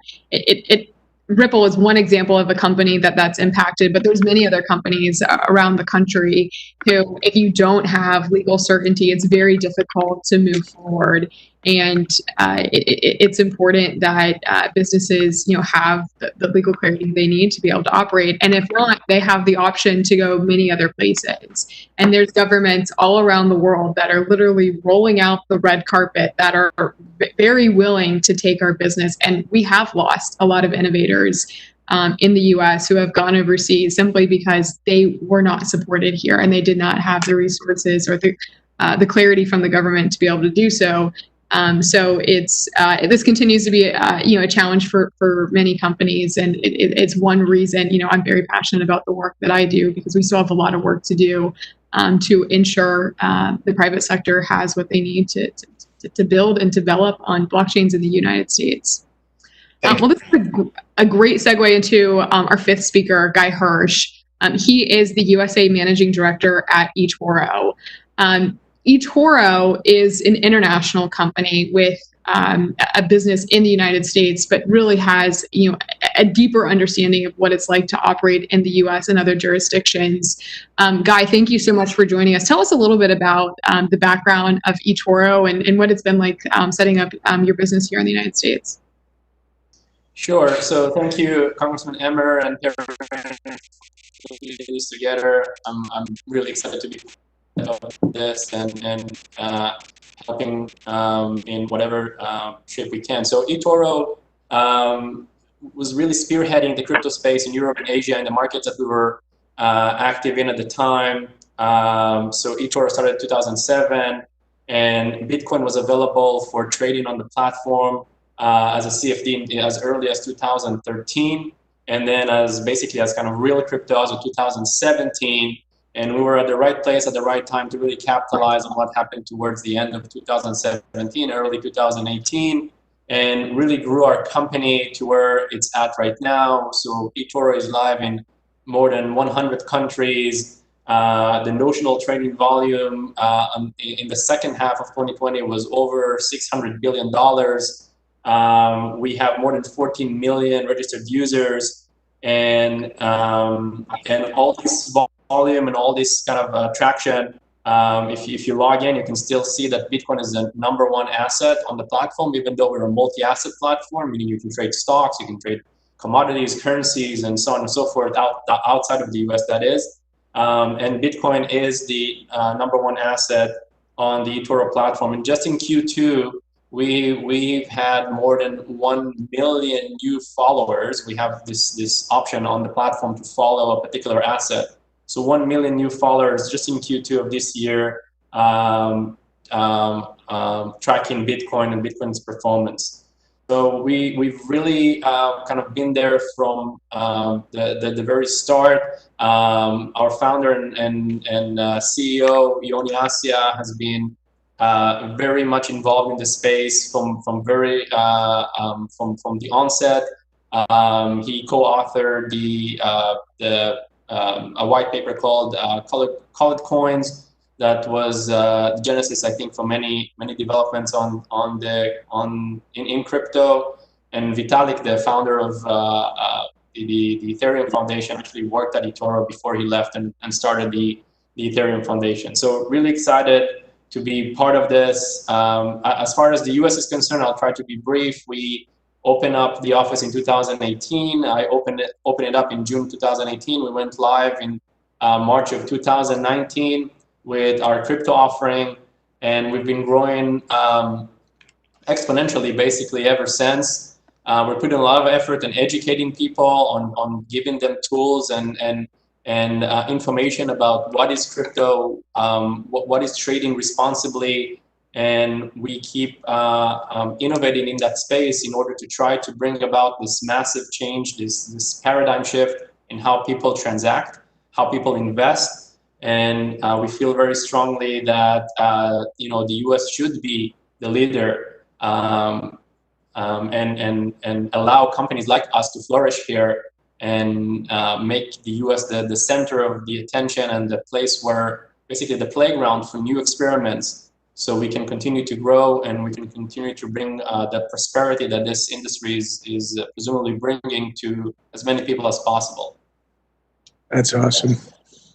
Ripple is one example of a company that's impacted, but there's many other companies around the country who, if you don't have legal certainty, it's very difficult to move forward. And it's important that businesses, have the legal clarity they need to be able to operate. And if not, they have the option to go many other places. And there's governments all around the world that are literally rolling out the red carpet, that are very willing to take our business. And we have lost a lot of innovators in the US who have gone overseas simply because they were not supported here and they did not have the resources or the clarity from the government to be able to do so. So this continues to be a challenge for many companies, and it's one reason I'm very passionate about the work that I do, because we still have a lot of work to do to ensure the private sector has what they need to build and develop on blockchains in the United States. Well, this is a great segue into our fifth speaker, Guy Hirsch. He is the USA Managing Director at eToro. eToro is an international company with a business in the United States, but really has a deeper understanding of what it's like to operate in the U.S. and other jurisdictions. Guy, thank you so much for joining us. Tell us a little bit about the background of eToro and what it's been like setting up your business here in the United States. Sure. So thank you, Congressman Emmer and Perry, for putting this together. I'm really excited to be part of this and helping in whatever shape we can. So eToro was really spearheading the crypto space in Europe and Asia and the markets that we were active in at the time. So eToro started in 2007, and Bitcoin was available for trading on the platform as a CFD as early as 2013, and then as kind of real crypto as of 2017. And we were at the right place at the right time to really capitalize on what happened towards the end of 2017, early 2018, and really grew our company to where it's at right now. So eToro is live in more than 100 countries. The notional trading volume in the second half of 2020 was over $600 billion. We have more than 14 million registered users, and all this volume and all this kind of traction. If you log in, you can still see that Bitcoin is the #1 asset on the platform, even though we're a multi-asset platform, meaning you can trade stocks, you can trade commodities, currencies, and so on and so forth outside of the US, that is. And Bitcoin is the #1 asset on the eToro platform. And just in Q2, we've had more than 1 million new followers. We have this option on the platform to follow a particular asset. So 1 million new followers just in Q2 of this year, tracking Bitcoin and Bitcoin's performance. So we've really kind of been there from the very start. Our founder and CEO, Yoni Assia, has been very much involved in the space from the onset. He co-authored a white paper called Colored Coins that was the genesis, I think, for many developments in crypto. And Vitalik, the founder of the Ethereum Foundation, actually worked at eToro before he left and started the Ethereum Foundation. So really excited to be part of this. As far as the US is concerned, I'll try to be brief. We opened up the office in 2018. I opened it up in June 2018. We went live in March of 2019 with our crypto offering, and we've been growing exponentially basically ever since. We're putting a lot of effort in educating people on giving them tools and information about what is crypto, what is trading responsibly, and we keep innovating in that space in order to try to bring about this massive change, this paradigm shift in how people transact, how people invest, and we feel very strongly that the U.S. should be the leader and allow companies like us to flourish here and make the U.S. the center of the attention and the place where basically the playground for new experiments, so we can continue to grow and we can continue to bring the prosperity that this industry is presumably bringing to as many people as possible. That's awesome.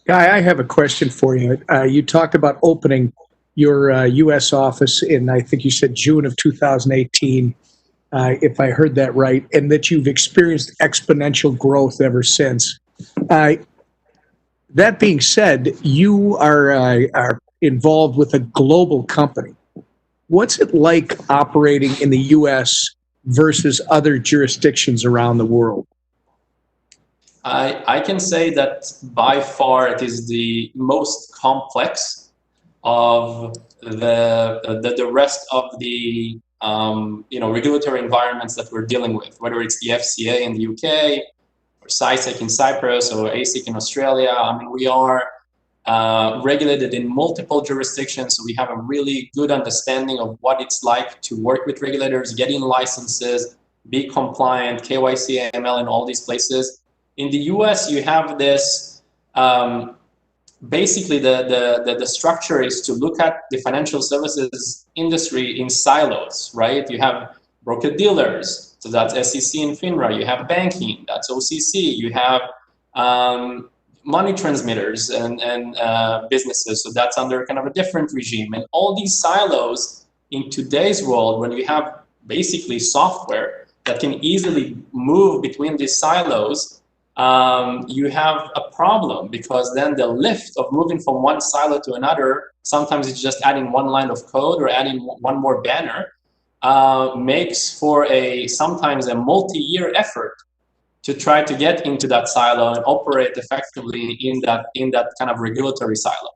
Guy, I have a question for you. You talked about opening your U.S. office in, I think you said June of 2018, if I heard that right, and that you've experienced exponential growth ever since. That being said, you are involved with a global company. What's it like operating in the U.S. versus other jurisdictions around the world? I can say that by far it is the most complex of the rest of the regulatory environments that we're dealing with, whether it's the FCA in the UK or CySEC in Cyprus or ASIC in Australia. I mean, we are regulated in multiple jurisdictions, so we have a really good understanding of what it's like to work with regulators, getting licenses, be compliant, KYC, AML in all these places. In the US, you have this, basically the structure is to look at the financial services industry in silos, right? You have broker-dealers, so that's SEC and FINRA. You have banking, that's OCC. You have money transmitters and businesses, so that's under kind of a different regime. And all these silos in today's world, when you have basically software that can easily move between these silos, you have a problem, because then the lift of moving from one silo to another, sometimes it's just adding one line of code or adding one more banner, makes for sometimes a multi-year effort to try to get into that silo and operate effectively in that kind of regulatory silo.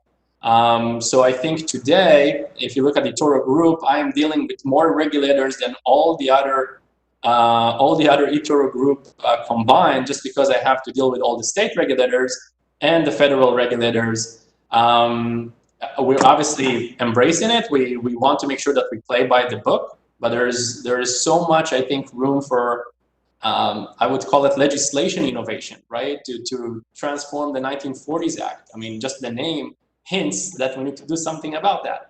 So I think today, if you look at the eToro Group, I am dealing with more regulators than all the other eToro Group combined, just because I have to deal with all the state regulators and the federal regulators. We're obviously embracing it. We want to make sure that we play by the book, but there is so much, I think, room for, I would call it legislation innovation, right? To transform the 1940s Act. I mean, just the name hints that we need to do something about that.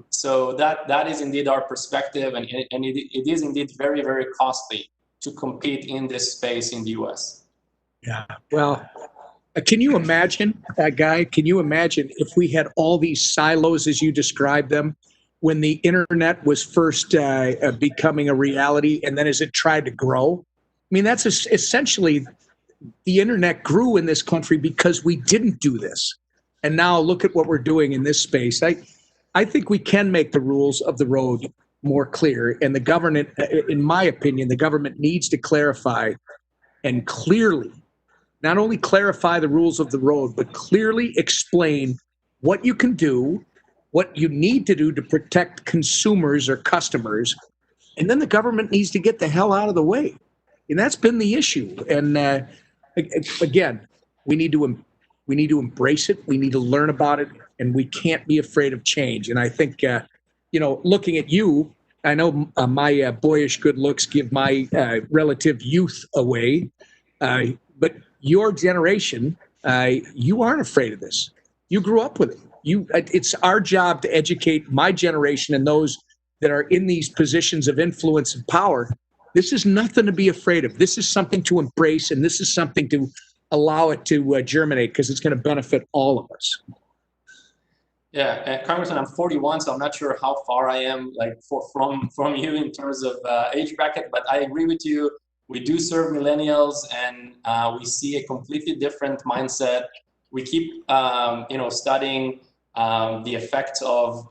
So that is indeed our perspective, and it is indeed very, very costly to compete in this space in the US. Yeah, well, can you imagine, Guy, can you imagine if we had all these silos as you described them when the internet was first becoming a reality, and then as it tried to grow? I mean, that's essentially, the internet grew in this country because we didn't do this. And now look at what we're doing in this space. I think we can make the rules of the road more clear, and the government, in my opinion, the government needs to clarify and clearly, not only clarify the rules of the road, but clearly explain what you can do, what you need to do to protect consumers or customers, and then the government needs to get the hell out of the way. And that's been the issue. And again, we need to embrace it. We need to learn about it, and we can't be afraid of change. And I think, looking at you, I know my boyish good looks give my relative youth away, but your generation, you aren't afraid of this. You grew up with it. It's our job to educate my generation and those that are in these positions of influence and power. This is nothing to be afraid of. This is something to embrace, and this is something to allow it to germinate, because it's going to benefit all of us. Yeah, Congressman, I'm 41, so I'm not sure how far I am from you in terms of age bracket, but I agree with you. We do serve millennials, and we see a completely different mindset. We keep, studying the effects of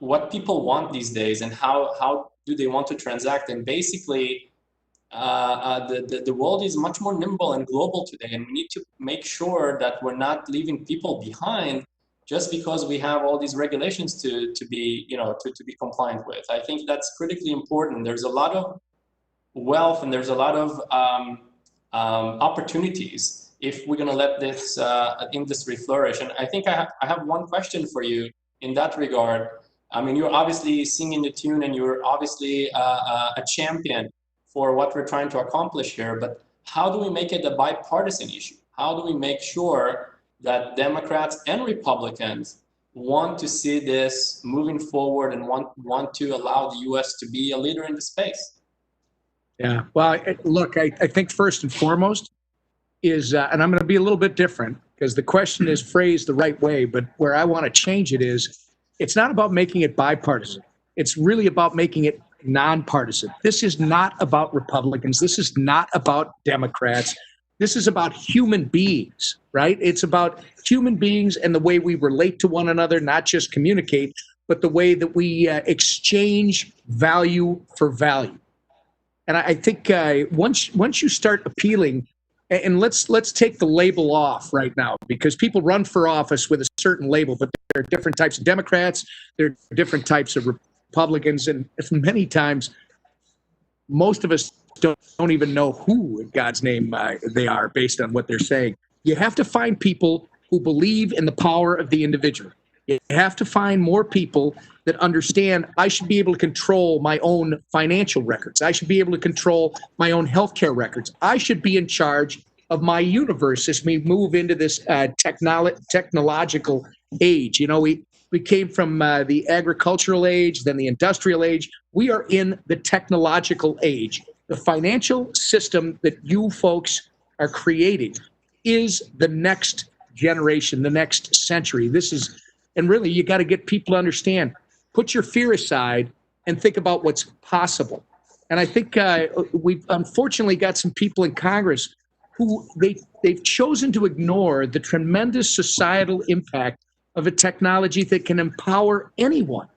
what people want these days and how do they want to transact. And basically, the world is much more nimble and global today, and we need to make sure that we're not leaving people behind just because we have all these regulations to be to be compliant with. I think that's critically important. There's a lot of wealth and there's a lot of opportunities if we're going to let this industry flourish. And I think I have one question for you in that regard. I mean, you're obviously singing the tune and you're obviously a champion for what we're trying to accomplish here, but how do we make it a bipartisan issue? How do we make sure that Democrats and Republicans want to see this moving forward and want to allow the US to be a leader in the space? Yeah, well, look, I think first and foremost is, and I'm going to be a little bit different because the question is phrased the right way, but where I want to change it is, it's not about making it bipartisan. It's really about making it nonpartisan. This is not about Republicans. This is not about Democrats. This is about human beings, right? It's about human beings and the way we relate to one another, not just communicate, but the way that we exchange value for value. And I think once you start appealing, and let's take the label off right now, because people run for office with a certain label, but there are different types of Democrats, there are different types of Republicans, and many times most of us don't even know who in God's name they are based on what they're saying. You have to find people who believe in the power of the individual. You have to find more people that understand I should be able to control my own financial records. I should be able to control my own healthcare records. I should be in charge of my universe as we move into this technological age. You know, we came from the agricultural age, then the industrial age. We are in the technological age. The financial system that you folks are creating is the next generation, the next century. This is, and really, you got to get people to understand, put your fear aside and think about what's possible. And I think we've unfortunately got some people in Congress who they've chosen to ignore the tremendous societal impact of a technology that can empower anyone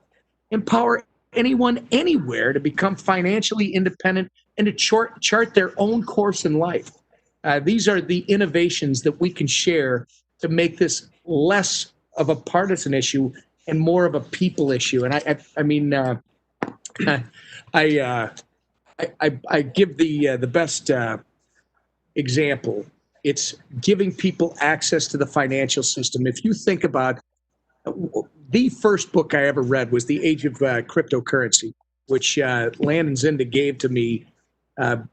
anywhere to become financially independent and to chart their own course in life. These are the innovations that we can share to make this less of a partisan issue and more of a people issue. And I mean, I give the best example. It's giving people access to the financial system. If you think about the first book I ever read was The Age of Cryptocurrency, which Landon Zinda gave to me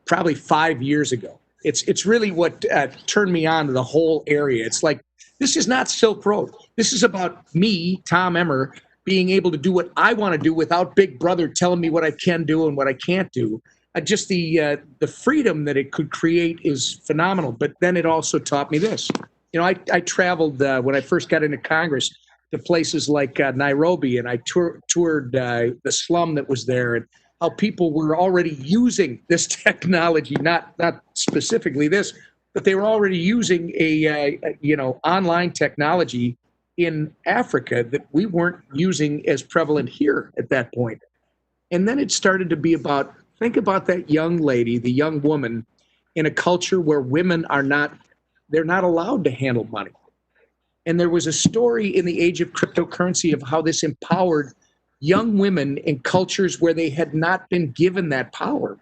probably 5 years ago. It's really what turned me on to the whole area. It's like, this is not Silk Road. This is about me, Tom Emmer, being able to do what I want to do without Big Brother telling me what I can do and what I can't do. Just the freedom that it could create is phenomenal. But then it also taught me this. You know, I traveled when I first got into Congress to places like Nairobi, and I toured the slum that was there, and how people were already using this technology, not specifically this, but they were already using a online technology in Africa that we weren't using as prevalent here at that point. And then it started to be about, think about that young lady, the young woman, in a culture where women they're not allowed to handle money. And there was a story in the age of cryptocurrency of how this empowered young women in cultures where they had not been given that power.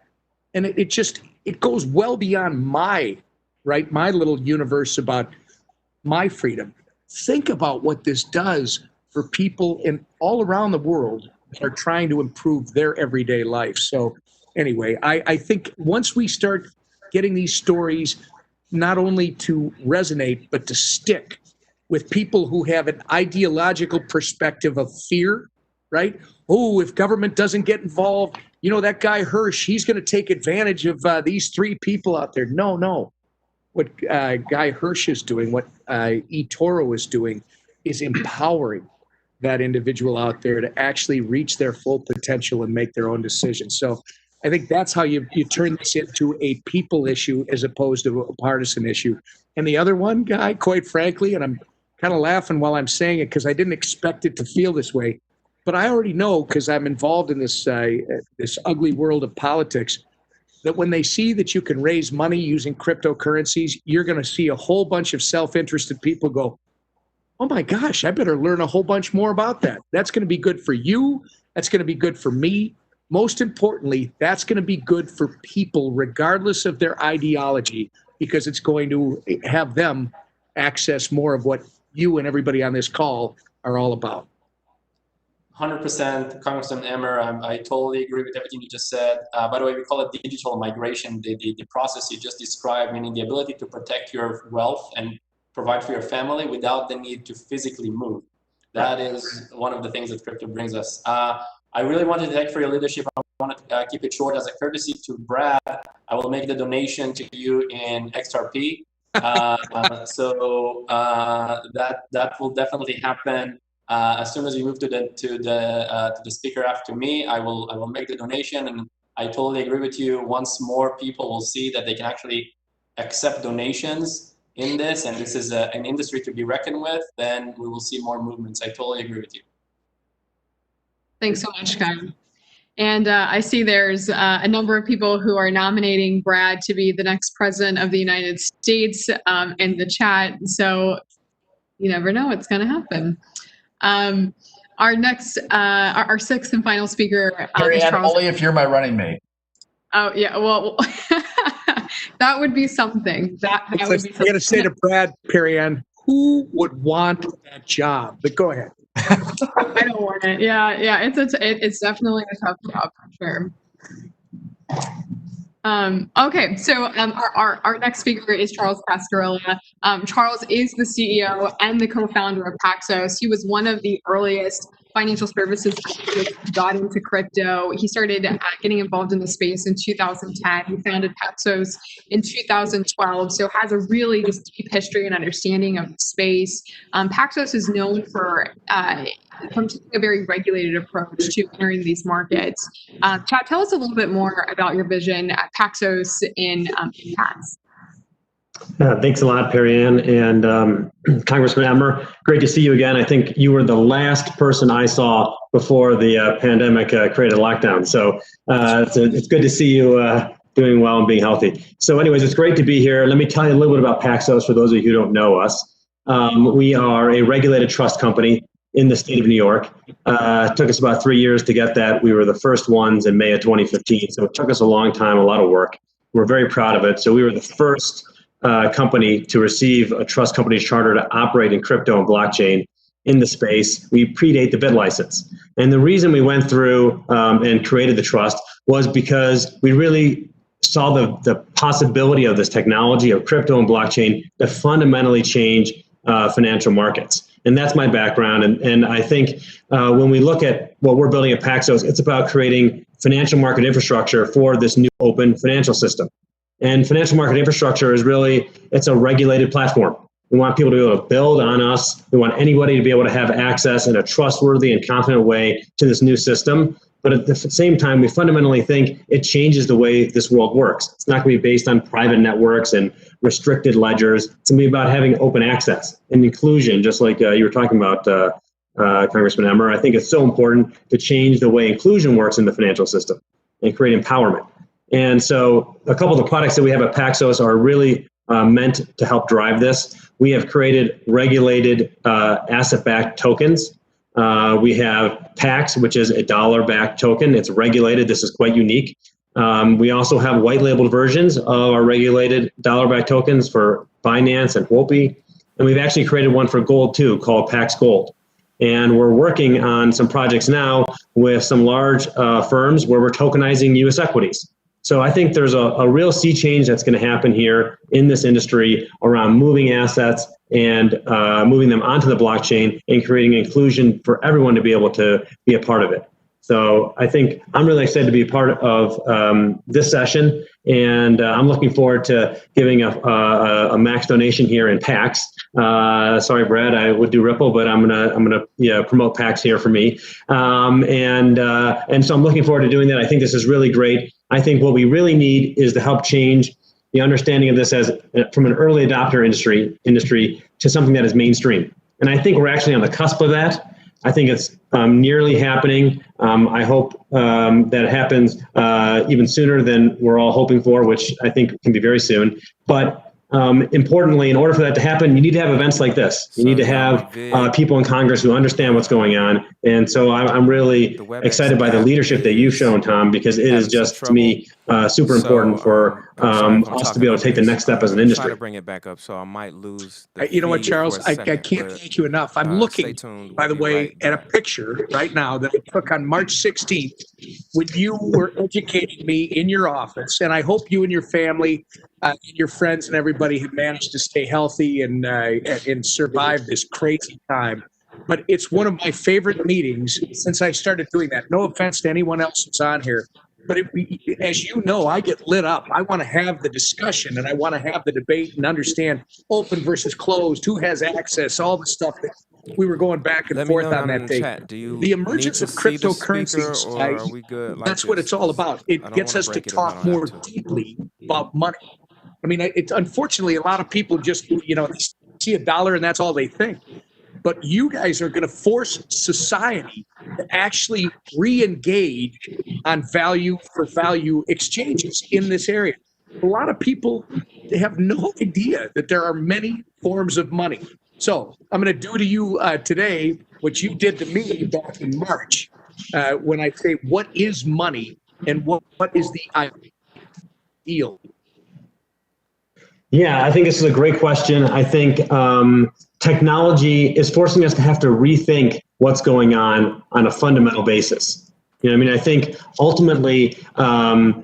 And it goes well beyond my little universe about my freedom. Think about what this does for people all around the world that are trying to improve their everyday life. So anyway, I think once we start getting these stories not only to resonate, but to stick with people who have an ideological perspective of fear, right? Oh, if government doesn't get involved, that guy Hirsch, he's going to take advantage of these three people out there. No. What Guy Hirsch is doing, what eToro is doing, is empowering that individual out there to actually reach their full potential and make their own decisions. So I think that's how you turn this into a people issue as opposed to a partisan issue. And the other one, Guy, quite frankly, and I'm kind of laughing while I'm saying it because I didn't expect it to feel this way, But I already know, because I'm involved in this ugly world of politics, that when they see that you can raise money using cryptocurrencies, you're going to see a whole bunch of self-interested people go, oh my gosh, I better learn a whole bunch more about that. That's going to be good for you. That's going to be good for me. Most importantly, that's going to be good for people regardless of their ideology, because it's going to have them access more of what you and everybody on this call are all about. 100%, Congressman Emmer. I totally agree with everything you just said. By the way, we call it digital migration, the process you just described, meaning the ability to protect your wealth and provide for your family without the need to physically move. That is one of the things that crypto brings us. I really wanted to thank for your leadership. I want to keep it short as a courtesy to Brad. I will make the donation to you in XRP. So that will definitely happen. As soon as you move to the speaker after me, I will make the donation, and I totally agree with you. Once more people will see that they can actually accept donations in this, and this is an industry to be reckoned with, then we will see more movements. I totally agree with you. Thanks so much, Kyle. And I see there's a number of people who are nominating Brad to be the next president of the United States in the chat. So you never know what's going to happen. Our next, our sixth and final speaker is Charles. Only if you're my running mate. Oh yeah, well, that would be something. That would be something. I'm going to say to Brad, Perrianne, who would want that job? But go ahead. I don't want it. Yeah. It's definitely a tough job for sure. Okay, so our next speaker is Charles Castrella. Charles is the CEO and the co-founder of Paxos. He was one of the earliest financial services that got into crypto. He started getting involved in the space in 2010. He founded Paxos in 2012, so has a really just deep history and understanding of the space. Paxos is known for taking a very regulated approach to entering these markets. Chad, tell us a little bit more about your vision at Paxos in Pax. Thanks a lot, Perrianne, and Congressman Emmer. Great to see you again. I think you were the last person I saw before the pandemic created a lockdown. So it's good to see you doing well and being healthy. So anyways, it's great to be here. Let me tell you a little bit about Paxos for those of you who don't know us. We are a regulated trust company in the state of New York. It took us about 3 years to get that. We were the first ones in May of 2015. So it took us a long time, a lot of work. We're very proud of it. So we were the first company to receive a trust company's charter to operate in crypto and blockchain in the space. We predate the BIT license. And the reason we went through and created the trust was because we really saw the possibility of this technology of crypto and blockchain to fundamentally change financial markets. And that's my background. And I think when we look at what we're building at Paxos, it's about creating financial market infrastructure for this new open financial system. And financial market infrastructure is really, it's a regulated platform. We want people to be able to build on us. We want anybody to be able to have access in a trustworthy and confident way to this new system. But at the same time, we fundamentally think it changes the way this world works. It's not going to be based on private networks and restricted ledgers. It's going to be about having open access and inclusion, just like you were talking about, Congressman Emmer. I think it's so important to change the way inclusion works in the financial system and create empowerment. And so a couple of the products that we have at Paxos are really meant to help drive this. We have created regulated asset-backed tokens. We have Pax, which is a dollar-backed token. It's regulated. This is quite unique. We also have white-labeled versions of our regulated dollar-backed tokens for Binance and Huobi. And we've actually created one for gold, too, called Pax Gold. And we're working on some projects now with some large firms where we're tokenizing U.S. equities. So I think there's a real sea change that's going to happen here in this industry around moving assets and moving them onto the blockchain and creating inclusion for everyone to be able to be a part of it. So I think I'm really excited to be a part of this session, and I'm looking forward to giving a max donation here in Pax. Sorry, Brad, I would do Ripple, but I'm gonna promote Pax here for me. And so I'm looking forward to doing that. I think this is really great. I think what we really need is to help change the understanding of this as from an early adopter industry to something that is mainstream. And I think we're actually on the cusp of that. I think it's nearly happening. I hope that it happens even sooner than we're all hoping for, which I think can be very soon. But importantly, in order for that to happen, you need to have events like this. You need to have people in Congress who understand what's going on. And so I'm really excited by the leadership that you've shown, Tom, because it is just, to me, super important for us to be able to take the next step as an industry. Try to bring it back up, so I might lose. You know what, Charles? I can't thank you enough. I'm looking, by the way, at a picture right now that I took on March 16th when you were educating me in your office. And I hope you and your family, your friends and everybody have managed to stay healthy and survive this crazy time. But it's one of my favorite meetings since I started doing that. No offense to anyone else who's on here. But as you know, I get lit up. I want to have the discussion and I want to have the debate and understand open versus closed, who has access, all the stuff that we were going back and forth on that day. The emergence of cryptocurrencies, that's what it's all about. It gets us to talk more deeply about money. I mean, it's unfortunately a lot of people just, they see a dollar and that's all they think. But you guys are going to force society to actually re-engage on value for value exchanges in this area. A lot of people, they have no idea that there are many forms of money. So I'm going to do to you today what you did to me back in March when I say, what is money and what is the ideal? Yeah, I think this is a great question. I think technology is forcing us to have to rethink what's going on a fundamental basis. I think ultimately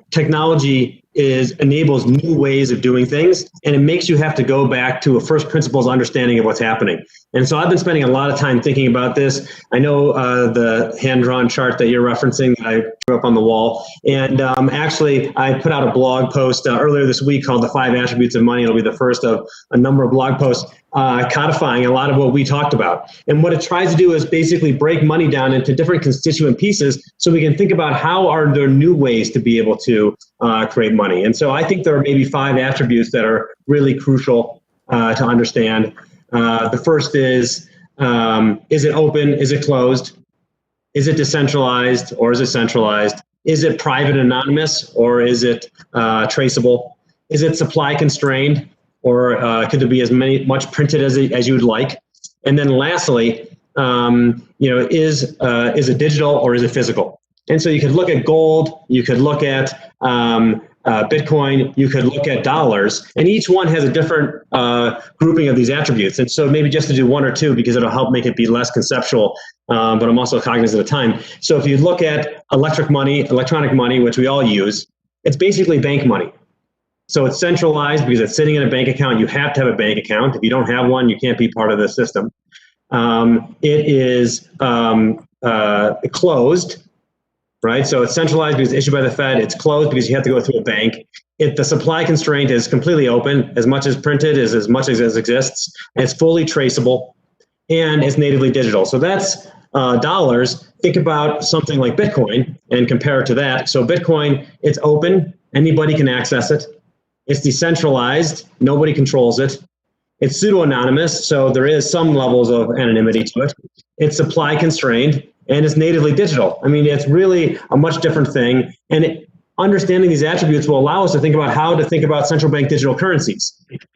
technology enables new ways of doing things, and it makes you have to go back to a first principles understanding of what's happening. And so I've been spending a lot of time thinking about this. I know the hand-drawn chart that you're referencing that I drew up on the wall. And actually, I put out a blog post earlier this week called The 5 Attributes of Money. It'll be the first of a number of blog posts codifying a lot of what we talked about. And what it tries to do is basically break money down into different constituent pieces so we can think about how are there new ways to be able to create money. And so I think there are maybe 5 attributes that are really crucial to understand. The first is it open? Is it closed? Is it decentralized or is it centralized? Is it private anonymous or is it traceable? Is it supply constrained or could there be much printed as you would like? And then lastly, is it digital or is it physical? And so you could look at gold, you could look at Bitcoin, you could look at dollars, and each one has a different grouping of these attributes. And so maybe just to do one or two because it'll help make it be less conceptual, but I'm also cognizant of time. So if you look at electronic money, which we all use, it's basically bank money. So it's centralized because it's sitting in a bank account. You have to have a bank account. If you don't have one, you can't be part of the system. It is closed. Right, so it's centralized because it's issued by the Fed. It's closed because you have to go through a bank. The supply constraint is completely open. As much as printed is as much as exists. And it's fully traceable, and it's natively digital. So that's dollars. Think about something like Bitcoin and compare it to that. So Bitcoin, it's open. Anybody can access it. It's decentralized. Nobody controls it. It's pseudo-anonymous, so there is some levels of anonymity to it. It's supply constrained. And it's natively digital. I mean, it's really a much different thing. And understanding these attributes will allow us to think about how to think about central bank digital currencies,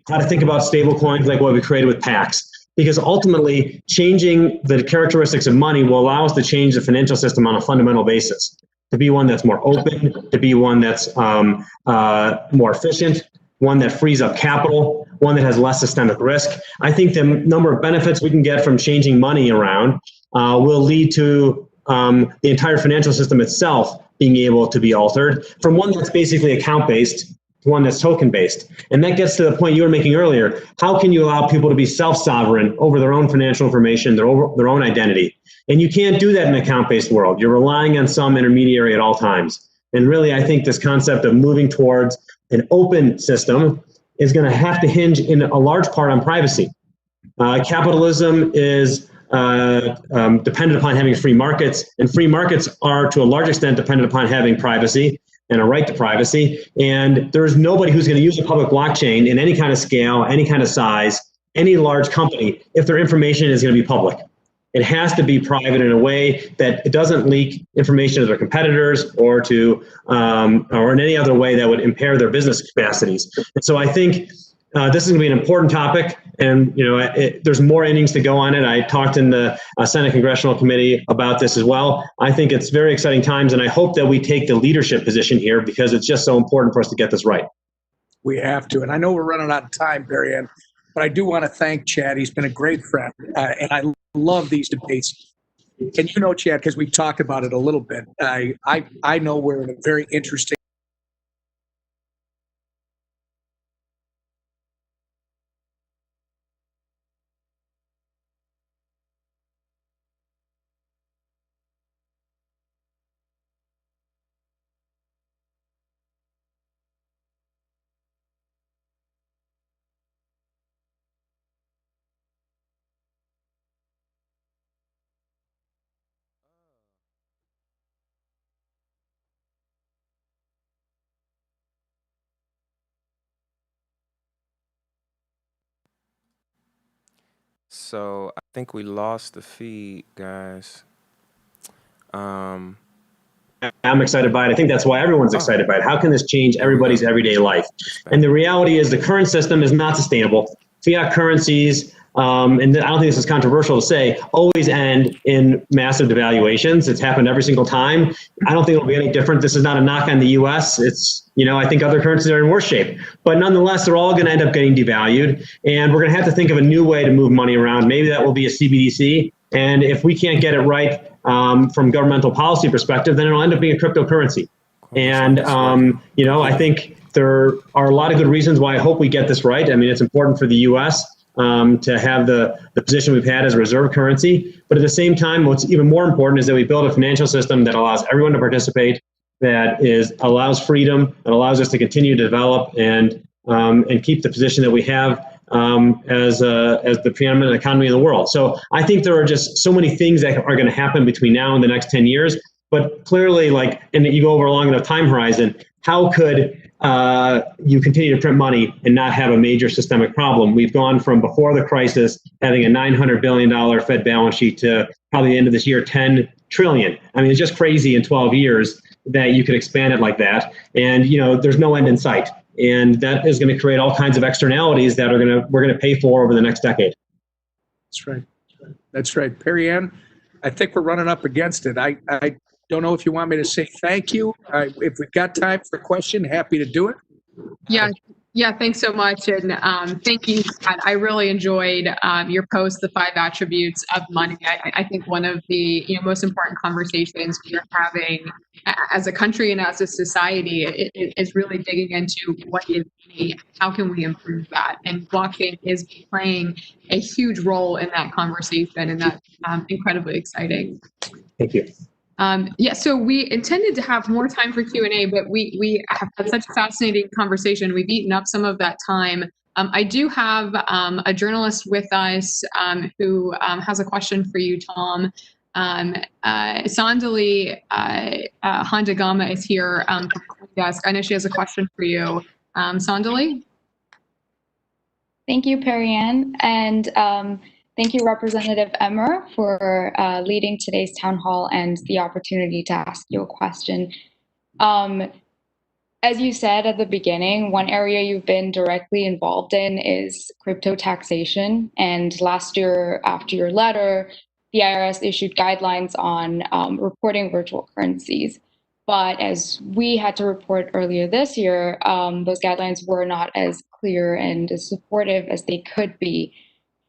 how to think about stable coins like what we created with Pax. Because ultimately, changing the characteristics of money will allow us to change the financial system on a fundamental basis, to be one that's more open, to be one that's more efficient, one that frees up capital, one that has less systemic risk. I think the number of benefits we can get from changing money around will lead to the entire financial system itself being able to be altered from one that's basically account-based to one that's token-based. And that gets to the point you were making earlier. How can you allow people to be self-sovereign over their own financial information, their own identity? And you can't do that in an account-based world. You're relying on some intermediary at all times. And really, I think this concept of moving towards an open system is going to have to hinge in a large part on privacy. Capitalism is dependent upon having free markets, and free markets are to a large extent dependent upon having privacy and a right to privacy. And there is nobody who's going to use a public blockchain in any kind of scale, any kind of size, any large company if their information is going to be public. it has to be private in a way that it doesn't leak information to their competitors or to or in any other way that would impair their business capacities. And so I think this is going to be an important topic, and there's more innings to go on it. I talked in the Senate Congressional Committee about this as well. I think it's very exciting times, and I hope that we take the leadership position here because it's just so important for us to get this right. We have to, and I know we're running out of time, Barry, but I do want to thank Chad. He's been a great friend, and I love these debates. And Chad, because we've talked about it a little bit, I know we're in a very interesting So I think we lost the feed, guys. I'm excited by it. I think that's why everyone's excited by it. How can this change everybody's everyday life? And the reality is the current system is not sustainable. Fiat currencies, and I don't think this is controversial to say, always end in massive devaluations. It's happened every single time. I don't think it'll be any different. This is not a knock on the U.S. It's, I think other currencies are in worse shape. But nonetheless, they're all going to end up getting devalued. And we're going to have to think of a new way to move money around. Maybe that will be a CBDC. And if we can't get it right from governmental policy perspective, then it'll end up being a cryptocurrency. And, I think there are a lot of good reasons why I hope we get this right. I mean, it's important for the U.S. To have the position we've had as a reserve currency. But at the same time, what's even more important is that we build a financial system that allows everyone to participate, that allows freedom, that allows us to continue to develop and keep the position that we have as the preeminent economy in the world. So I think there are just so many things that are going to happen between now and the next 10 years. But clearly, and you go over a long enough time horizon, how could you continue to print money and not have a major systemic problem? We've gone from before the crisis having a $900 billion Fed balance sheet to probably the end of this year, 10 trillion. I mean, it's just crazy in 12 years that you could expand it like that. And, there's no end in sight. And that is going to create all kinds of externalities that we're going to pay for over the next decade. That's right. That's right. Perry Ann, I think we're running up against it. I don't know if you want me to say thank you. If we've got time for a question, happy to do it. Yeah, thanks so much. And thank you, Scott. I really enjoyed your post, The 5 Attributes of Money. I think one of the most important conversations we're having as a country and as a society is really digging into what is money, how can we improve that? And blockchain is playing a huge role in that conversation, and that's incredibly exciting. Thank you. So we intended to have more time for Q&A, but we have had such a fascinating conversation. We've eaten up some of that time. I do have a journalist with us who has a question for you, Tom. Sandali Handagama is here from CoinDesk. I know she has a question for you. Sandali? Thank you, Perry Ann. And thank you, Representative Emmer, for leading today's town hall and the opportunity to ask you a question. As you said at the beginning, one area you've been directly involved in is crypto taxation. And last year, after your letter, the IRS issued guidelines on reporting virtual currencies. But as we had to report earlier this year, those guidelines were not as clear and as supportive as they could be.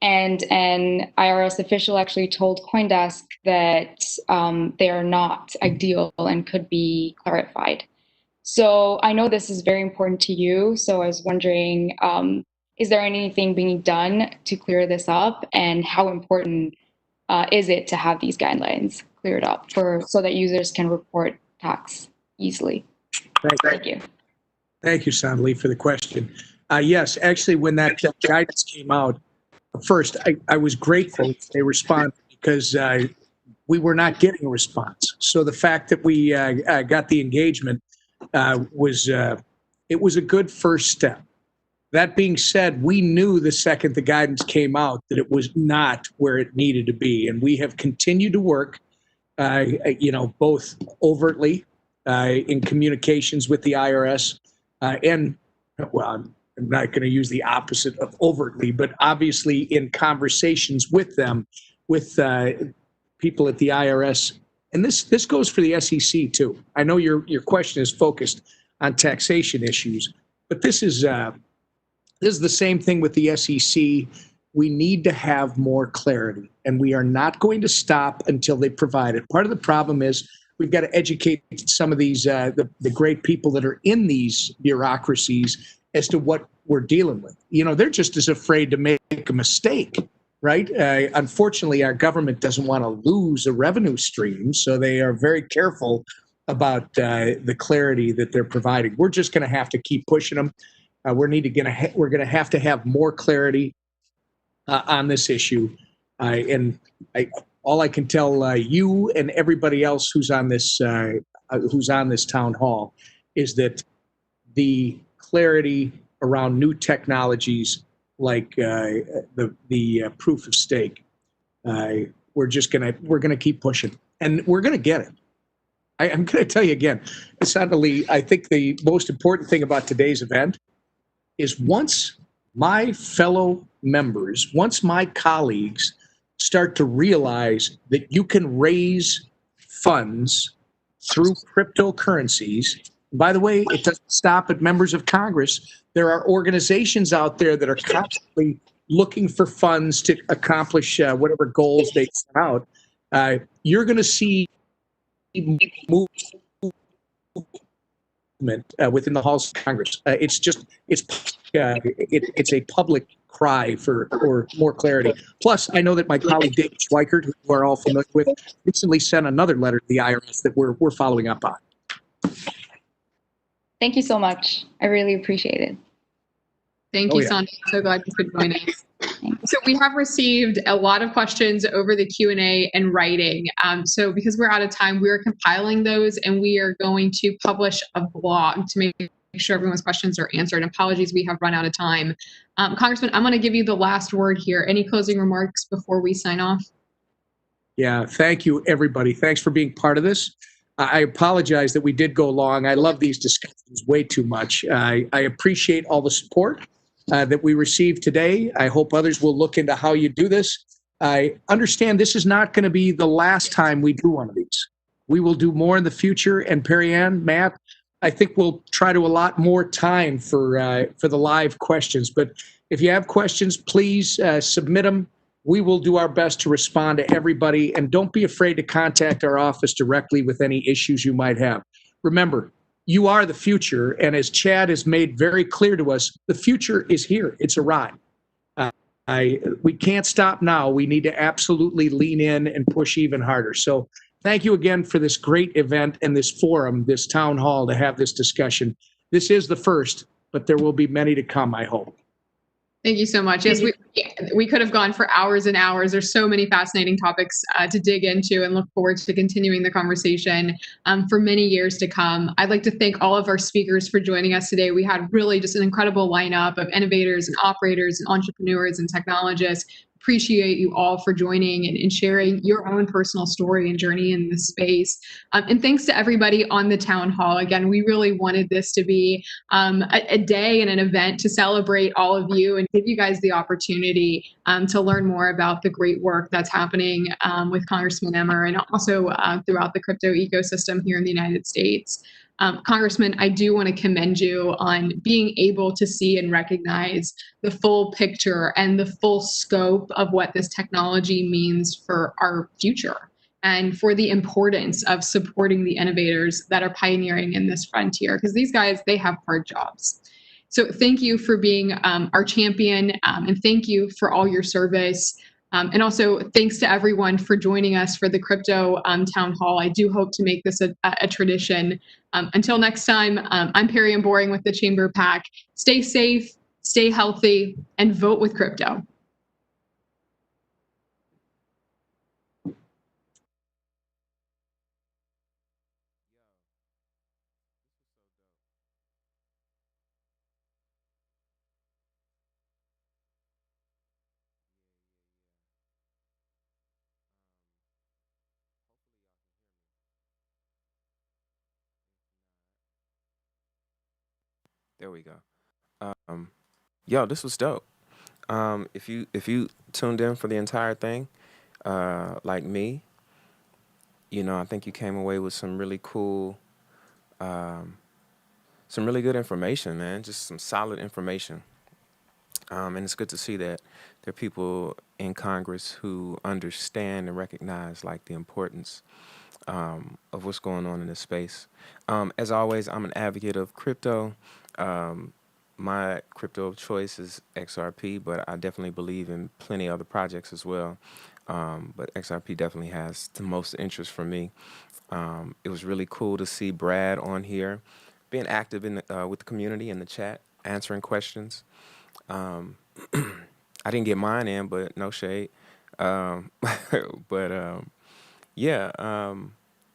And an IRS official actually told CoinDesk that they are not ideal and could be clarified. So I know this is very important to you. So I was wondering, is there anything being done to clear this up? And how important is it to have these guidelines cleared up so that users can report tax easily? Thank you. Thank you, Sandali, for the question. Yes, actually, when that guidance came out, first, I was grateful they responded because we were not getting a response. So the fact that we got the engagement was a good first step. That being said, we knew the second the guidance came out that it was not where it needed to be, and we have continued to work, both overtly in communications with the IRS, and well, I'm not going to use the opposite of overtly, but obviously in conversations with them, with people at the IRS, and this goes for the SEC too. I know your question is focused on taxation issues, but this is the same thing with the SEC. We need to have more clarity, and we are not going to stop until they provide it. Part of the problem is we've got to educate some of these the great people that are in these bureaucracies as to what we're dealing with. They're just as afraid to make a mistake, right? Unfortunately, our government doesn't want to lose a revenue stream, so they are very careful about the clarity that they're providing. We're just going to have to keep pushing them. We're going to have to have more clarity on this issue, all I can tell you and everybody else who's on this town hall is that the clarity around new technologies like the proof of stake, we're gonna keep pushing, and we're gonna get it. I'm going to tell you again. Suddenly, I think the most important thing about today's event is once my fellow members, once my colleagues start to realize that you can raise funds through cryptocurrencies. By the way, it doesn't stop at members of Congress. There are organizations out there that are constantly looking for funds to accomplish whatever goals they set out. You're going to see movement within the halls of Congress. It's a public cry for more clarity. Plus, I know that my colleague David Schweikert, who you are all familiar with, recently sent another letter to the IRS that we're following up on. Thank you so much. I really appreciate it. Thank you, Sandra. So glad you could join us. So we have received a lot of questions over the Q&A and writing. So because we're out of time, we're compiling those, and we are going to publish a blog to make sure everyone's questions are answered. Apologies, we have run out of time. Congressman, I'm going to give you the last word here. Any closing remarks before we sign off? Yeah, thank you, everybody. Thanks for being part of this. I apologize that we did go long. I love these discussions way too much. I appreciate all the support that we received today. I hope others will look into how you do this. I understand this is not going to be the last time we do one of these. We will do more in the future. And Perry Ann, Matt, I think we'll try to allot more time for the live questions. But if you have questions, please submit them. We will do our best to respond to everybody. And don't be afraid to contact our office directly with any issues you might have. Remember, you are the future. And as Chad has made very clear to us, the future is here. It's arrived. We can't stop now. We need to absolutely lean in and push even harder. So thank you again for this great event and this forum, this town hall, to have this discussion. This is the first, but there will be many to come, I hope. Thank you so much. Yes, we could have gone for hours and hours. There's so many fascinating topics to dig into, and look forward to continuing the conversation for many years to come. I'd like to thank all of our speakers for joining us today. We had really just an incredible lineup of innovators and operators and entrepreneurs and technologists. Appreciate you all for joining and sharing your own personal story and journey in this space. And thanks to everybody on the town hall. Again, we really wanted this to be a day and an event to celebrate all of you and give you guys the opportunity to learn more about the great work that's happening with Congressman Emmer, and also throughout the crypto ecosystem here in the United States. Congressman, I do want to commend you on being able to see and recognize the full picture and the full scope of what this technology means for our future, and for the importance of supporting the innovators that are pioneering in this frontier, because these guys, they have hard jobs. So thank you for being our champion, and thank you for all your service. And also thanks to everyone for joining us for the crypto town hall. I do hope to make this a tradition. Until next time, I'm Perry Ann Boring with the Chamber PAC. Stay safe, stay healthy, and vote with crypto. There we go. Yo, this was dope. If you tuned in for the entire thing, like me, I think you came away with some really cool, some really good information, man. Just some solid information. And it's good to see that there are people in Congress who understand and recognize like the importance of what's going on in this space. As always, I'm an advocate of crypto. My crypto of choice is XRP, but I definitely believe in plenty other projects as well. But XRP definitely has the most interest for me. It was really cool to see Brad on here, being active with the community in the chat, answering questions. I didn't get mine in, but no shade. Um, but yeah,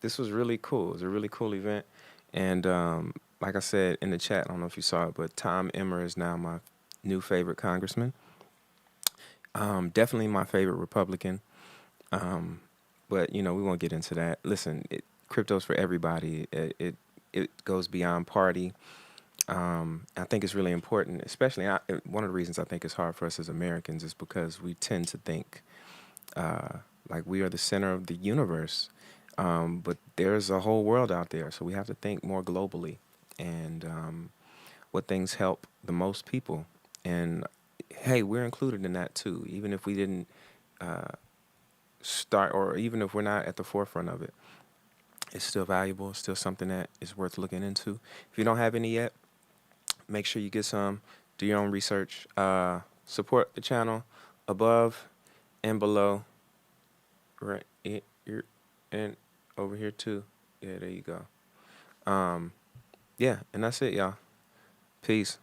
this was really cool. It was a really cool event. And like I said in the chat, I don't know if you saw it, but Tom Emmer is now my new favorite congressman. Definitely my favorite Republican. But we won't get into that. Listen, crypto's for everybody. It goes beyond party. I think it's really important, especially one of the reasons I think it's hard for us as Americans is because we tend to think like we are the center of the universe. But there's a whole world out there, so we have to think more globally and what things help the most people. And hey, we're included in that too, even if we didn't start, or even if we're not at the forefront of it. It's still valuable. It's still something that is worth looking into. If you don't have any yet, make sure you get some. Do your own research. Support the channel above and below. Right here and over here too. Yeah, there you go. Yeah, and that's it, y'all. Peace.